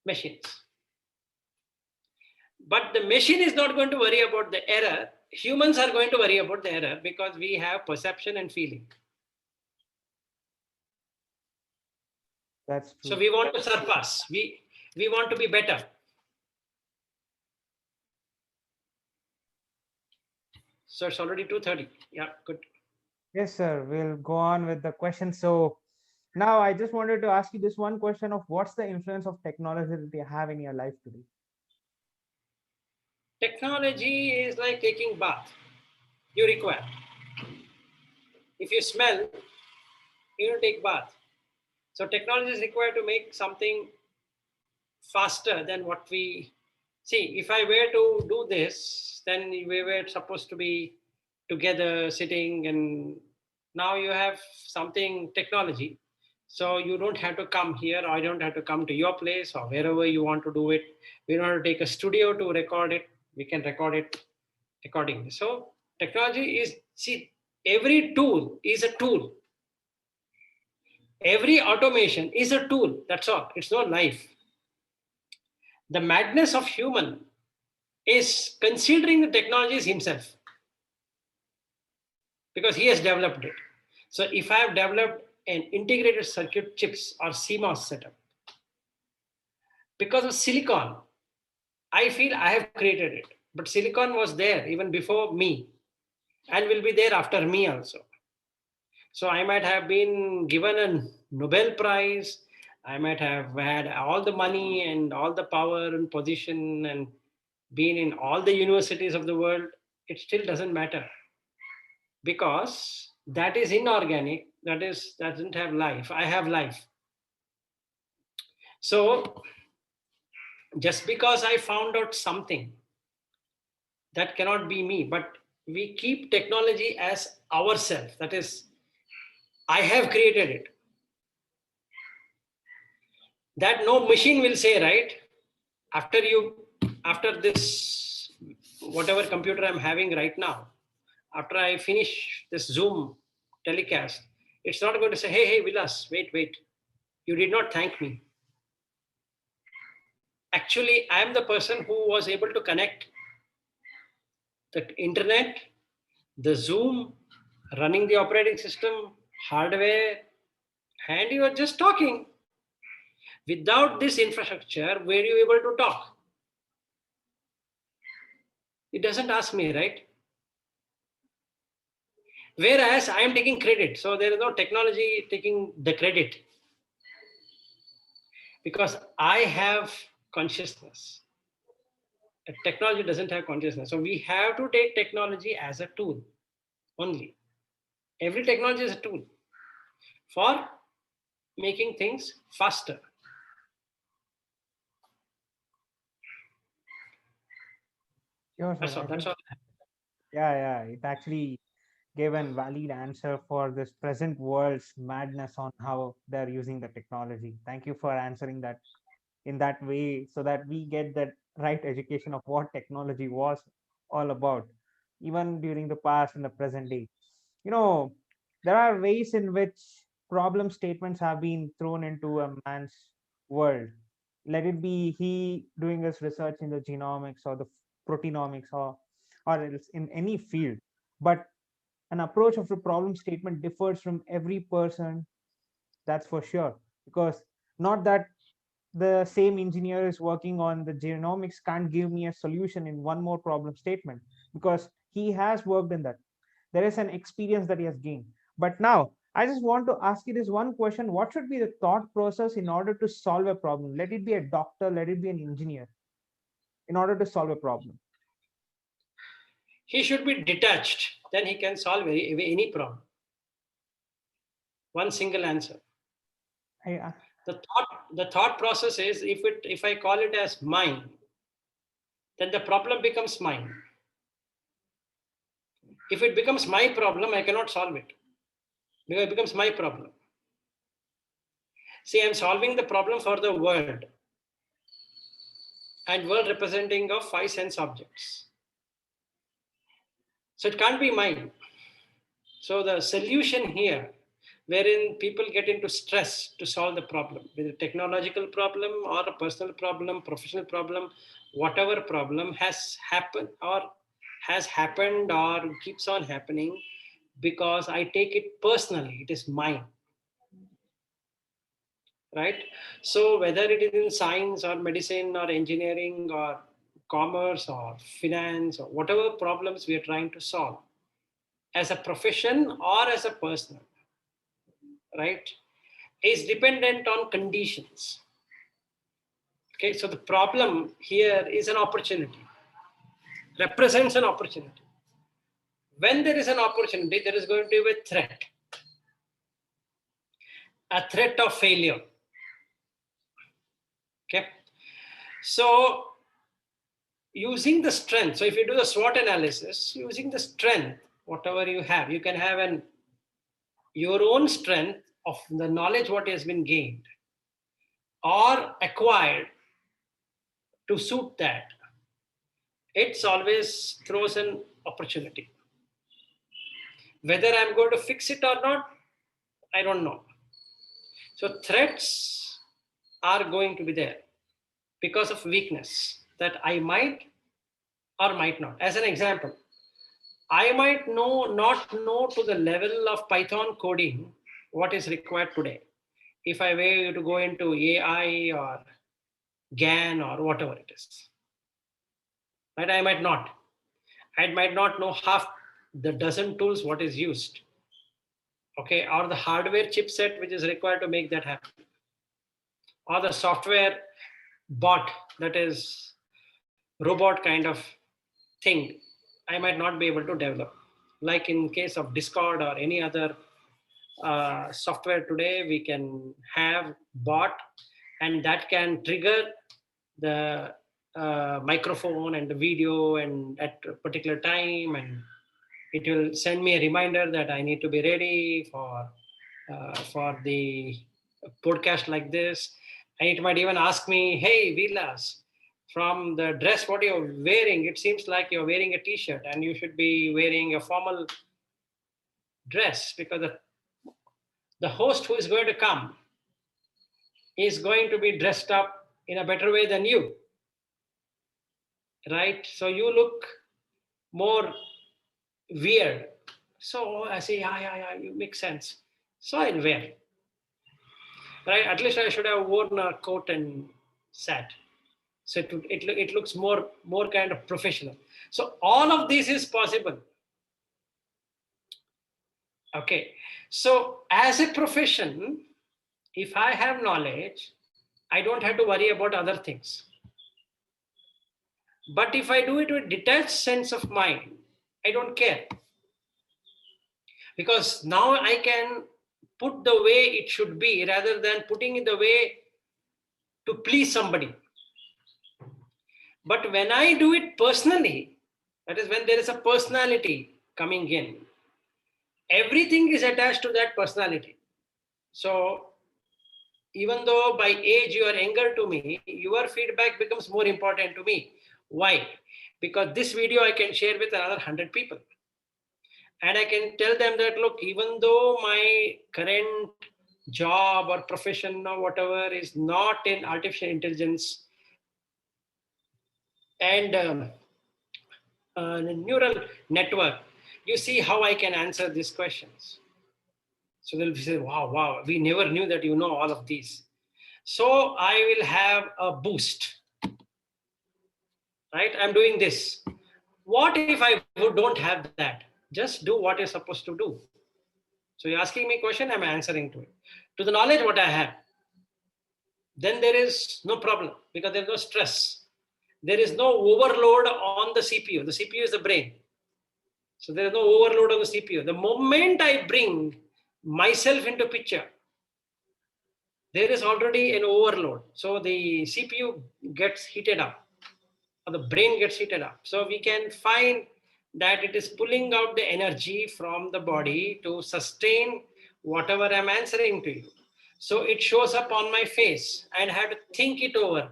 machines. But the machine is not going to worry about the error. Humans are going to worry about the error because we have perception and feeling. That's So true. we want to surpass. We want to be better. So it's already 2:30. Yeah, good. Yes, sir. We'll go on with the question. So now I just wanted to ask you this one question of what's the influence of technology that you have in your life today? Technology is like taking bath. You require. If you smell, you don't take bath. So technology is required to make something faster than what we see. If I were to do this, then we were supposed to be together sitting, and now you have something technology. So you don't have to come here, or I don't have to come to your place or wherever you want to do it. We don't have to take a studio to record it. We can record it accordingly. So technology is, see, every tool is a tool. Every automation is a tool. That's all. It's not life. The madness of human is considering the technologies himself because he has developed it. So if I have developed an integrated circuit chips or CMOS setup, because of silicon, I feel I have created it. But silicon was there even before me and will be there after me also. So I might have been given a Nobel Prize. I might have had all the money and all the power and position and been in all the universities of the world. It still doesn't matter because that is inorganic. That doesn't have life. I have life. So just because I found out something, that cannot be me. But we keep technology as ourself. That is, I have created it. That no machine will say, right? After you, after this, whatever computer I'm having right now, after I finish this Zoom telecast, it's not going to say, hey, Vilas, wait. You did not thank me. Actually, I am the person who was able to connect the internet, the Zoom, running the operating system, hardware, and you are just talking. Without this infrastructure, were you able to talk? It doesn't ask me, right? Whereas I am taking credit. So there is no technology taking the credit because I have consciousness. Technology doesn't have consciousness. So we have to take technology as a tool only. Every technology is a tool for making things faster. Sure, sir. That's all. I That's think, all. yeah, it actually gave a valid answer for this present world's madness on how they're using the technology. Thank you for answering that in that way so that we get that right education of what technology was all about, even during the past and the present day. You know, there are ways in which problem statements have been thrown into a man's world. Let it be he doing his research in the genomics or the proteinomics, or else in any field. But an approach of the problem statement differs from every person, that's for sure. Because not that the same engineer is working on the genomics can't give me a solution in one more problem statement, because he has worked in that. There is an experience that he has gained. But now I just want to ask you this one question: what should be the thought process in order to solve a problem? Let it be a doctor, let it be an engineer, in order to solve a problem. He should be detached. Then he can solve any problem. one single answer. I, The thought process is, if I call it as mine, then the problem becomes mine. If it becomes my problem, I cannot solve it because it becomes my problem. See, I'm solving the problem for the world, and world representing of five sense objects. So it can't be mine. So the solution here, wherein people get into stress to solve the problem, with a technological problem or a personal problem, professional problem, whatever problem has happened or keeps on happening, because I take it personally, it is mine, right? So whether it is in science or medicine or engineering or commerce or finance or whatever problems we are trying to solve, as a profession or as a person, right, is dependent on conditions. Okay, so the problem here is an opportunity, represents an opportunity. When there is an opportunity, there is going to be a threat of failure. Okay, so using the strength, so if you do the SWOT analysis, using the strength, whatever you have, you can have your own strength of the knowledge what has been gained or acquired to suit that. It's always throws an opportunity. Whether I'm going to fix it or not, I don't know. So threats are going to be there because of weakness that I might or might not. As an example, I might not know to the level of Python coding what is required today. If I were to go into AI or GAN or whatever it is, right? I might not. I might not know half the dozen tools what is used, okay, or the hardware chipset which is required to make that happen, or the software bot, that is robot kind of thing, I might not be able to develop. Like in case of Discord or any other software today, we can have bot, and that can trigger the microphone and the video and at a particular time, and it will send me a reminder that I need to be ready for the podcast like this. And it might even ask me, hey, Vilas, from the dress what you're wearing, it seems like you're wearing a t-shirt and you should be wearing a formal dress, because the host who is going to come is going to be dressed up in a better way than you, right? So you look more weird. So I say, yeah, you make sense. So I'll wear, right? At least I should have worn a coat and sat. So it looks more kind of professional. So all of this is possible. Okay. So as a profession, if I have knowledge, I don't have to worry about other things. But if I do it with detached sense of mind, I don't care. Because now I can put the way it should be rather than putting it the way to please somebody. But when I do it personally, that is when there is a personality coming in, everything is attached to that personality. So even though by age you are younger to me, your feedback becomes more important to me. Why? Because this video I can share with another 100 people. And I can tell them that, look, even though my current job or profession or whatever is not in artificial intelligence and neural network, you see how I can answer these questions. So they'll say, wow, we never knew that you know all of these. So I will have a boost, right? I'm doing this. What if I don't have that? Just do what you're supposed to do. So you're asking me a question, I'm answering to it. To the knowledge what I have, then there is no problem because there's no stress. There is no overload on the CPU. The CPU is the brain. So there is no overload on the CPU. The moment I bring myself into picture, there is already an overload. So the CPU gets heated up, or the brain gets heated up. So we can find that it is pulling out the energy from the body to sustain whatever I'm answering to you. So it shows up on my face and I have to think it over.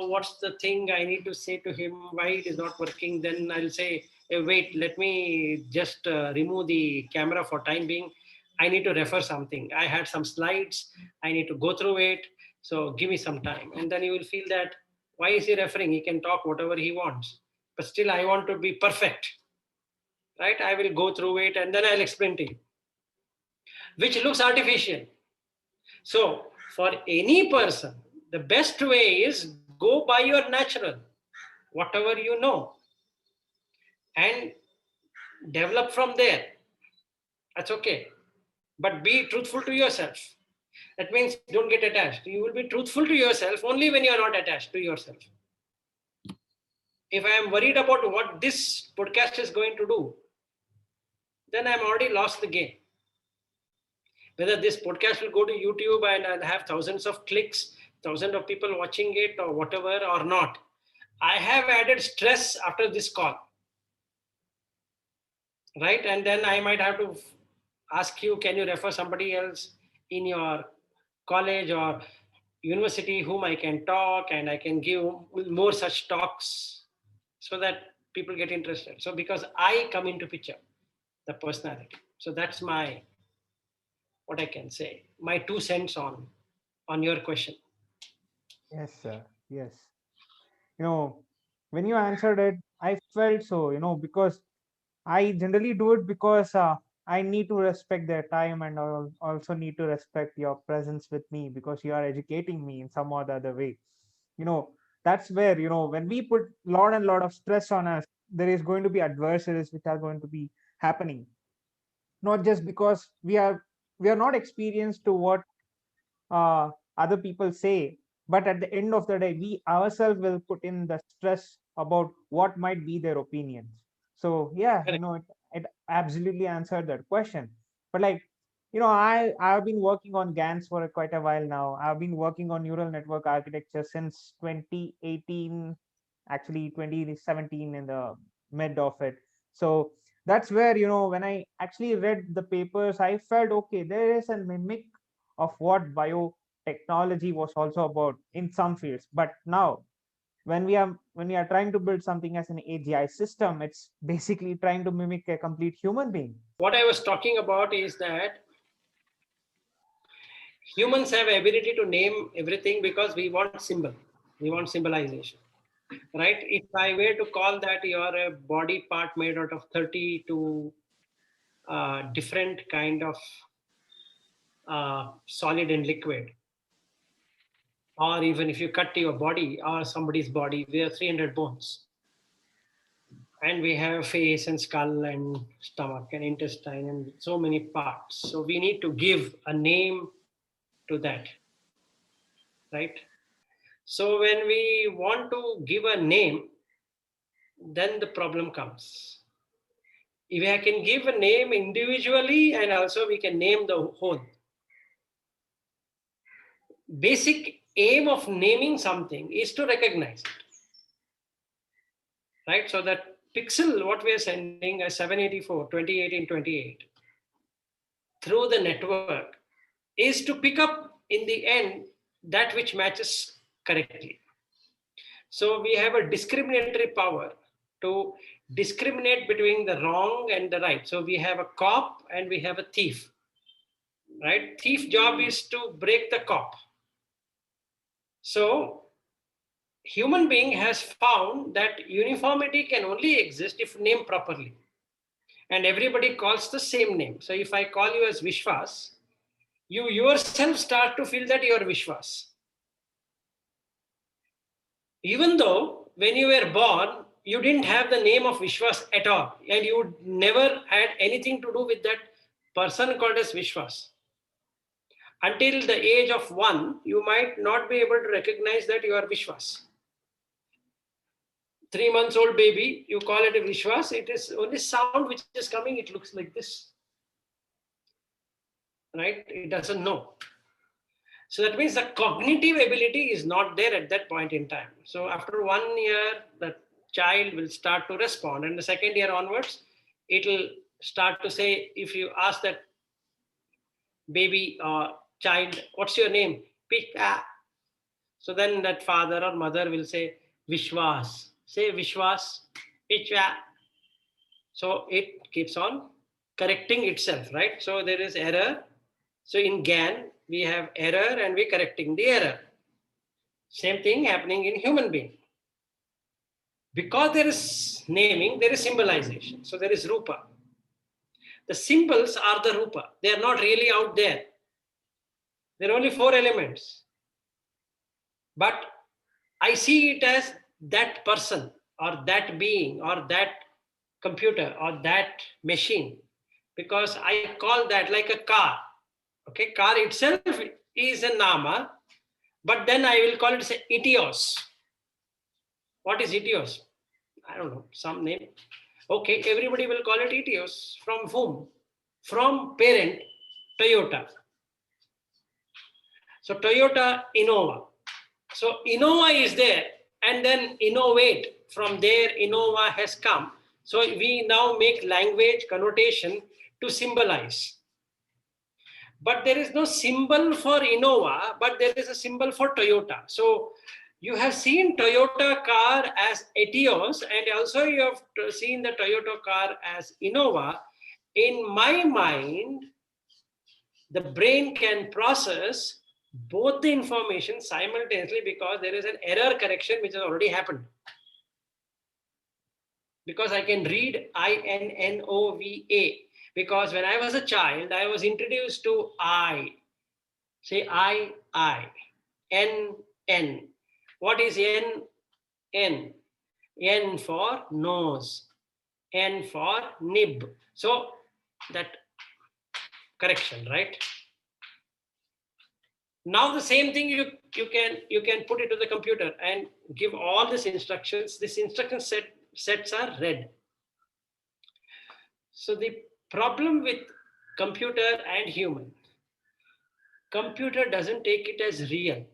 What's the thing I need to say to him? Why it is not working? Then I'll say, hey, wait, let me just remove the camera for time being. I need to refer something. I had some slides. I need to go through it. So give me some time. And then you will feel that why is he referring? He can talk whatever he wants. But still, I want to be perfect, right? I will go through it and then I'll explain to you, which looks artificial. So, for any person, the best way is go by your natural, whatever you know, and develop from there. That's okay. But be truthful to yourself. That means don't get attached. You will be truthful to yourself only when you are not attached to yourself. If I am worried about what this podcast is going to do, then I'm already lost the game. Whether this podcast will go to YouTube and I'll have thousands of clicks, thousands of people watching it or whatever or not, I have added stress after this call, right? And then I might have to ask you, can you refer somebody else in your college or university whom I can talk and I can give more such talks so that people get interested. So because I come into picture, the personality. So that's my, what I can say, my 2 cents on your question. Yes, sir. Yes. You know, when you answered it, I felt so, because I generally do it because I need to respect their time, and I also need to respect your presence with me because you are educating me in some or the other way. You know, that's where, when we put lot of stress on us, there is going to be adversaries which are going to be happening. Not just because we are not experienced to what uh, other people say, but at the end of the day we ourselves will put in the stress about what might be their opinions. So yeah, Correct. it absolutely answered that question. But like, I've been working on GANs for quite a while now. I've been working on neural network architecture since 2018, actually 2017 in the mid of it. So that's where, when I actually read the papers, I felt okay, there is a mimic of what biotechnology was also about in some fields. But now, when we are trying to build something as an AGI system, it's basically trying to mimic a complete human being. What I was talking about is that humans have ability to name everything because we want symbol, we want symbolization, right? If I were to call that you are a body part made out of 32 different kind of solid and liquid, or even if you cut your body or somebody's body, we have 300 bones, and we have face and skull and stomach and intestine and so many parts. So we need to give a name to that, right? So when we want to give a name, then the problem comes. If I can give a name individually and also we can name the whole. Basic aim of naming something is to recognize it, right? So that pixel, what we are sending as 784, 2018-28 through the network is to pick up in the end that which matches correctly. So we have a discriminatory power to discriminate between the wrong and the right. So we have a cop and we have a thief, right? Thief job is to break the cop. So human being has found that uniformity can only exist if named properly. And everybody calls the same name. So if I call you as Vishwas, you yourself start to feel that you are Vishwas. Even though when you were born, you didn't have the name of Vishwas at all, and you never had anything to do with that person called as Vishwas. Until the age of 1, you might not be able to recognize that you are Vishwas. 3 months old baby, you call it a Vishwas, it is only sound which is coming, it looks like this. right? It doesn't know. So that means the cognitive ability is not there at that point in time. So after 1 year, the child will start to respond, and the second year onwards, it will start to say, if you ask that baby or child, what's your name? Pika. So then that father or mother will say, Vishwas. Say Vishwas, Pichwa. So it keeps on correcting itself, right? So there is error. So in GAN, we have error and we're correcting the error. Same thing happening in human being. Because there is naming, there is symbolization. So there is Rupa. The symbols are the Rupa. They are not really out there. There are only 4 elements. But I see it as that person or that being or that computer or that machine, because I call that like a car. Okay, car itself is a nama, but then I will call it say etios. What is etios? I don't know, some name. Okay, everybody will call it etios. From whom? From parent Toyota. So Toyota Innova. So Innova is there, and then innovate. From there, Innova has come. So we now make language connotation to symbolize. But there is no symbol for Innova, but there is a symbol for Toyota. So you have seen Toyota car as Etios, and also you have seen the Toyota car as Innova. In my mind, the brain can process both the information simultaneously because there is an error correction which has already happened. Because I can read INNOVA. Because when I was a child, I was introduced to I. Say I. N. What is N? N. N for nose. N for nib. So that correction, right? Now the same thing you can put it to the computer and give all these instructions. These instruction sets are read. So the problem with computer and human, computer doesn't take it as real.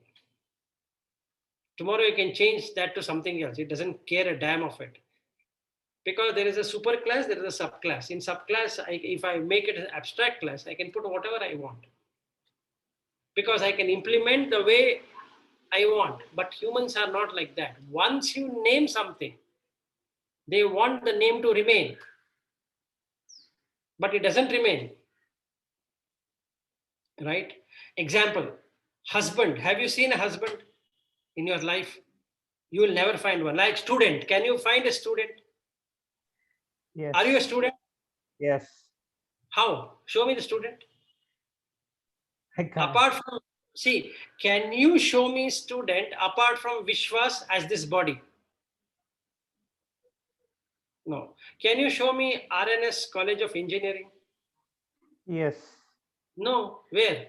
Tomorrow you can change that to something else. It doesn't care a damn of it. Because there is a super class, there is a subclass. In subclass, if I make it an abstract class, I can put whatever I want. Because I can implement the way I want. But humans are not like that. Once you name something, they want the name to remain. But it doesn't remain. Right? Example, husband. Have you seen a husband in your life? You will never find one. Like student. Can you find a student? Yes. Are you a student? Yes. How? Show me the student. I can't. Apart from, see, can you show me student apart from Vishwas as this body? No. Can you show me RNS College of Engineering? Yes. No. Where?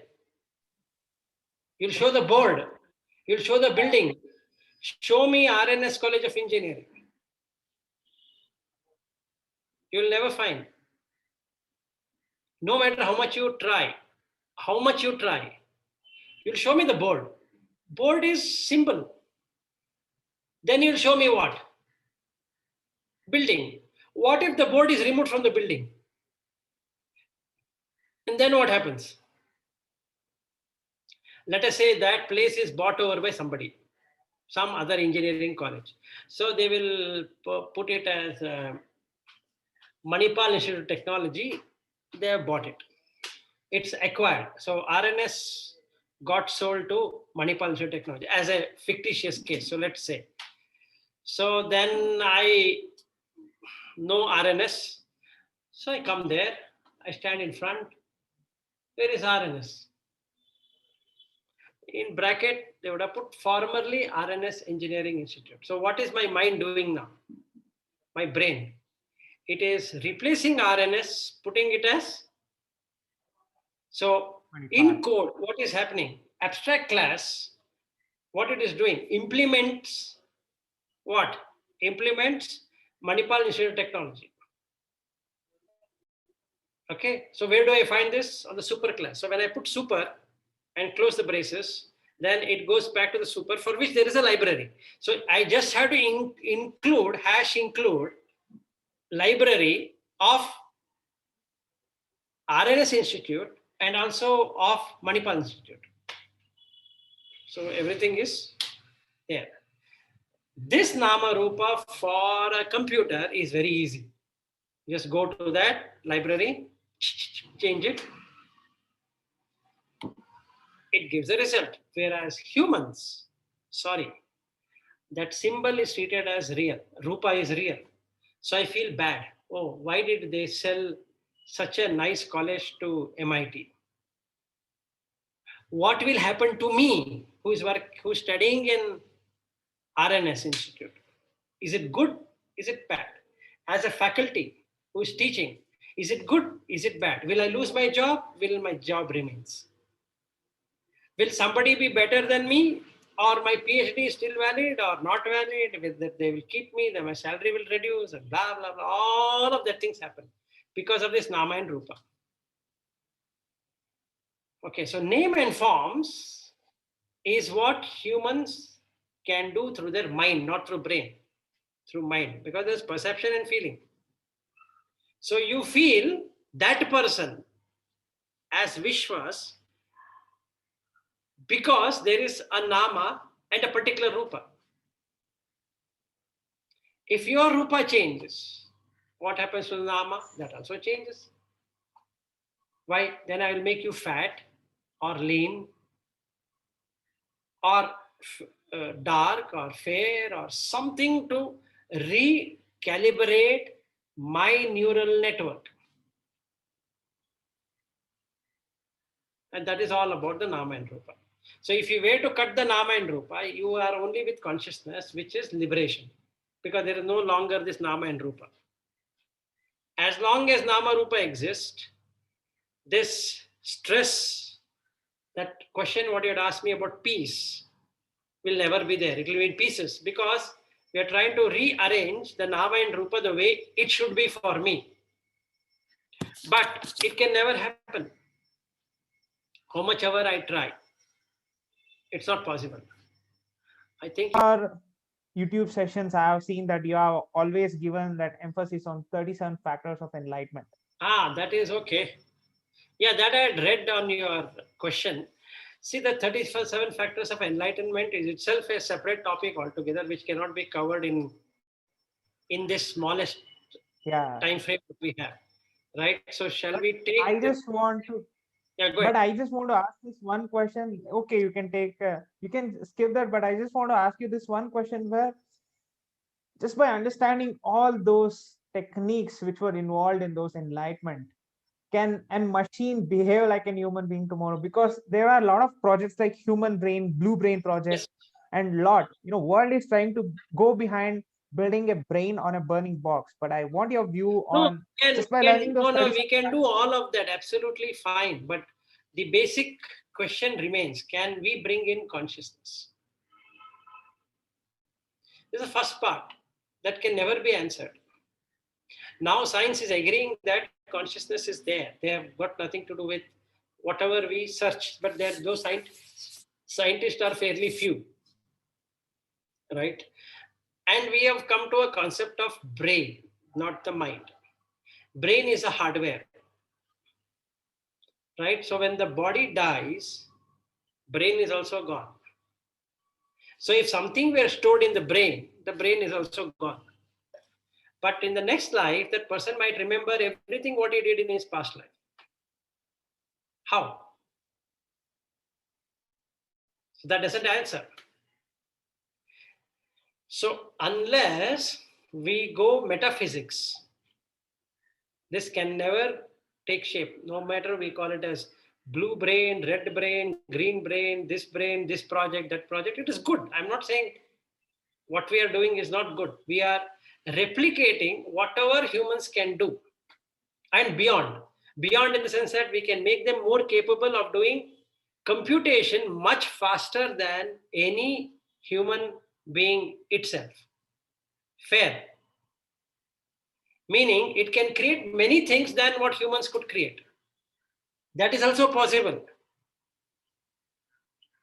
You'll show the board. You'll show the building. Show me RNS College of Engineering. You'll never find. No matter how much you try, you'll show me the board. Board is simple. Then you'll show me what? Building. What if the board is removed from the building? And then what happens? Let us say that place is bought over by somebody, some other engineering college. So they will put it as Manipal Institute of Technology. They have bought it. It's acquired. So RNS got sold to Manipal Institute of Technology as a fictitious case. So let's say. So then I know RNS. So I come there. I stand in front. Where is RNS? In bracket, they would have put formerly RNS Engineering Institute. So what is my mind doing now? My brain. It is replacing RNS, putting it as. So 25. in code, what is happening? Abstract class, what it is doing? Implements what? Implements Manipal Institute of Technology. Okay, so where do I find this? On the super class. So when I put super and close the braces, then it goes back to the super for which there is a library. So I just have to include library of RNS Institute and also of Manipal Institute. So everything is there. This Nama Rupa for a computer is very easy. Just go to that library, change it, it gives a result. Whereas humans, sorry, that symbol is treated as real. Rupa is real. So I feel bad. Oh, why did they sell such a nice college to MIT? What will happen to me who's studying in RNS Institute? Is it good? Is it bad? As a faculty who is teaching, is it good? Is it bad? Will I lose my job? Will my job remains? Will somebody be better than me? Or my PhD is still valid or not valid? They will keep me, then my salary will reduce, and blah, blah, blah. All of that things happen because of this Nama and Rupa. Okay, so name and forms is what humans can do through their mind, not through brain, through mind, because there's perception and feeling. So you feel that person as Vishwas because there is a Nama and a particular Rupa. If your Rupa changes, what happens to the Nama? That also changes. Why? Then I will make you fat or lean or dark or fair or something to recalibrate my neural network. And that is all about the Nama and Rupa. So if you were to cut the Nama and Rupa, you are only with consciousness, which is liberation. Because there is no longer this Nama and Rupa. As long as Nama Rupa exist, this stress, that question what you had asked me about peace, will never be there. It will be in pieces because we are trying to rearrange the Nama and Rupa the way it should be for me. But it can never happen. How much ever I try, it's not possible. I think Our YouTube sessions, I have seen that you have always given that emphasis on 37 factors of enlightenment. that is okay. Yeah, that I had read on your question. See, the 37 factors of enlightenment is itself a separate topic altogether, which cannot be covered in this smallest Yeah, time frame that we have. Right? So shall but we take I this? just want to Yeah, go but ahead. I just want to ask this one question. Okay, you can take, you can skip that, but I just want to ask you this one question where just by understanding all those techniques which were involved in those enlightenment, can a machine behave like a human being tomorrow? Because there are a lot of projects like human brain, blue brain project, Yes. and lot, world is trying to go behind building a brain on a burning box. But I want your view No, on just by learning those no, 37 we can do factors. all of that absolutely fine. But the basic question remains: can we bring in consciousness? This is the first part that can never be answered. Now, science is agreeing that consciousness is there. They have got nothing to do with whatever we search, but those scientists are fairly few, right? And we have come to a concept of brain, not the mind. Brain is a hardware, right? So when the body dies, brain is also gone. So if something were stored in the brain is also gone. But in the next life, that person might remember everything what he did in his past life. How? So that doesn't answer. So unless we go metaphysics, this can never take shape, no matter we call it as blue brain, red brain, green brain, this project, that project. It is good. I'm not saying what we are doing is not good. We are replicating whatever humans can do and beyond. Beyond in the sense that we can make them more capable of doing computation much faster than any human being itself. Fair. meaning it can create many things than what humans could create. That is also possible.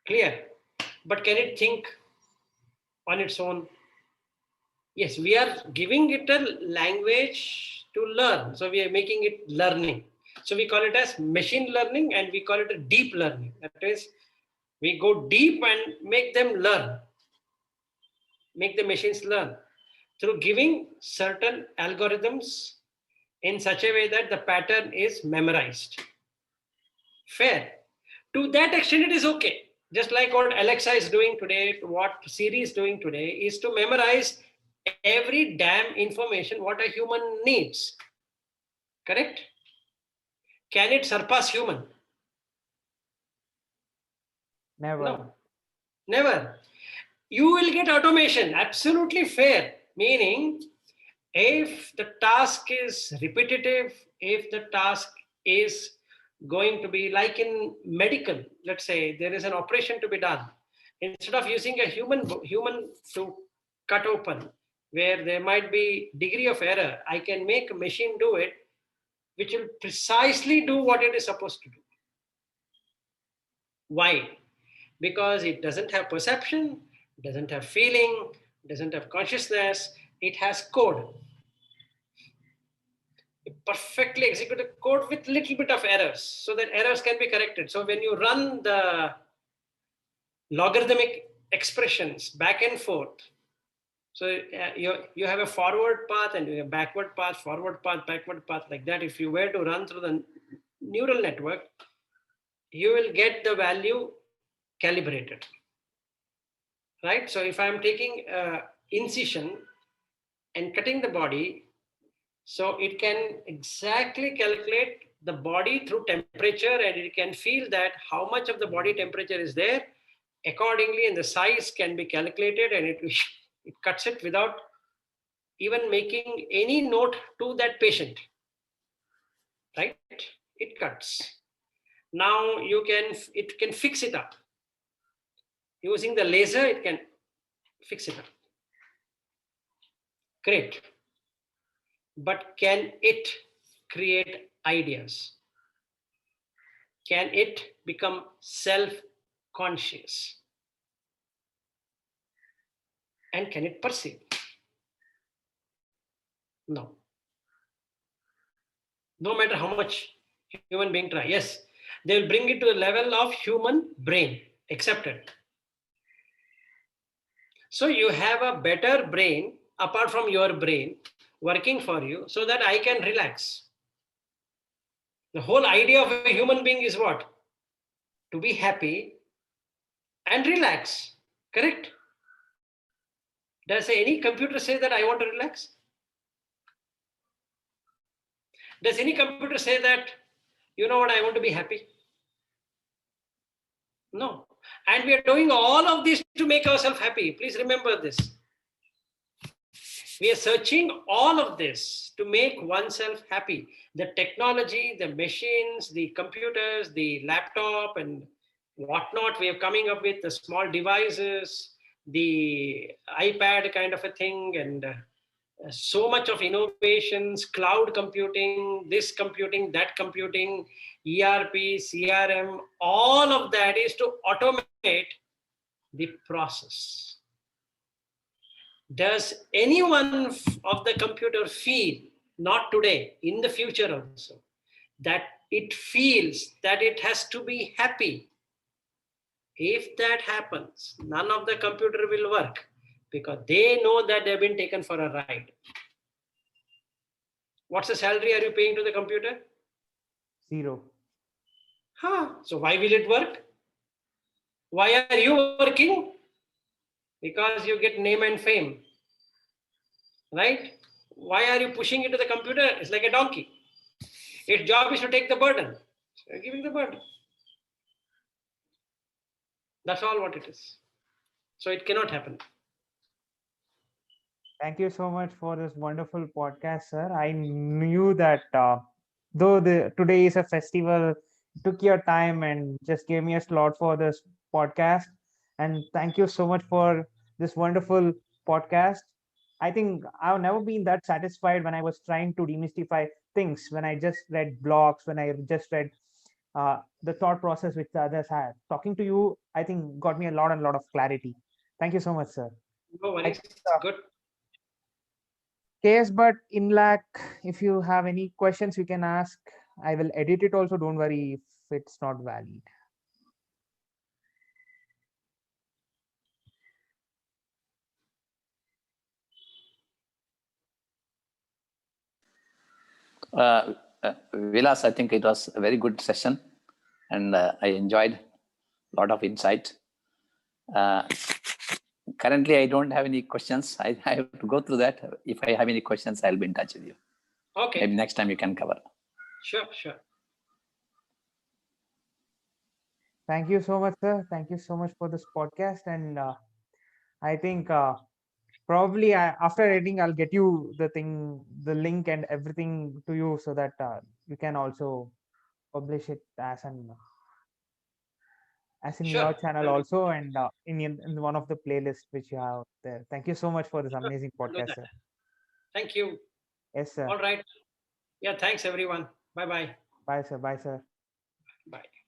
Clear? But can it think on its own? Yes, we are giving it a language to learn. So we are making it learning. So we call it as machine learning, and we call it a deep learning. That is, we go deep and make them learn, make the machines learn through giving certain algorithms in such a way that the pattern is memorized. Fair. To that extent, it is okay. Just like what Alexa is doing today, what Siri is doing today, is to memorize every damn information what a human needs. Correct? Can it surpass human? Never. No, never. You will get automation, absolutely fair. Meaning, if the task is repetitive, if the task is going to be like in medical, let's say there is an operation to be done, instead of using a human to cut open, where there might be degree of error, I can make a machine do it, which will precisely do what it is supposed to do. Why? Because it doesn't have perception, doesn't have feeling, doesn't have consciousness, it has code. Perfectly executed code with little bit of errors, so that errors can be corrected. So when you run the logarithmic expressions back and forth, so you have a forward path and a backward path, forward path, backward path, like that. If you were to run through the neural network, you will get the value calibrated, right? So if I'm taking incision and cutting the body, so it can exactly calculate the body through temperature, and it can feel that how much of the body temperature is there. Accordingly, and the size can be calculated, and it cuts it without even making any note to that patient, right? It cuts. Now it can fix it up. Using the laser, it can fix it up. Great. But can it create ideas? Can it become self-conscious? And can it perceive? No. No matter how much human being try. Yes, they'll bring it to the level of human brain. Accepted. So you have a better brain apart from your brain working for you so that I can relax. The whole idea of a human being is what? To be happy and relax. Correct? Does any computer say that I want to relax? Does any computer say that, you know what, I want to be happy? No. And we are doing all of this to make ourselves happy. Please remember this. We are searching all of this to make oneself happy. The technology, the machines, the computers, the laptop, and whatnot, we are coming up with the small devices, the iPad kind of a thing, and so much of innovations, cloud computing, this computing, that computing, ERP, CRM, all of that is to automate the process. Does anyone of the computer feel, not today, in the future also, that it feels that it has to be happy? If that happens, none of the computer will work because they know that they've been taken for a ride. What's the salary are you paying to the computer? 0. So why will it work? Why are you working? Because you get name and fame, right? Why are you pushing it to the computer? It's like a donkey. Its job is to take the burden. So you're giving the burden. That's all what it is. So it cannot happen. Thank you so much for this wonderful podcast, sir. I knew that though today is a festival, you took your time and just gave me a slot for this podcast. And thank you so much for this wonderful podcast. I think I've never been that satisfied when I was trying to demystify things, when I just read blogs, when I just read the thought process which the others had. Talking to you, I think got me a lot and lot of clarity. Thank you so much, sir. No I worries. think Good. KS, but in lack, if you have any questions, you can ask. I will edit it also. Don't worry if it's not valid. Uh, Vilas, I think it was a very good session, and I enjoyed a lot of insight. Uh, Currently, I don't have any questions. I have to go through that. If I have any questions, I'll be in touch with you. Okay. Maybe next time you can cover. Sure, sure. Thank you so much, sir. Thank you so much for this podcast. And I think probably after editing, I'll get you the thing, the link and everything to you so that you can also publish it as in Sure. your channel I'll also, and in one of the playlists which you have there. Thank you so much for this amazing do podcast, that. sir. Thank you. Yes, sir. All right. Yeah, thanks everyone. Bye-bye. Bye, sir. Bye, sir. Bye.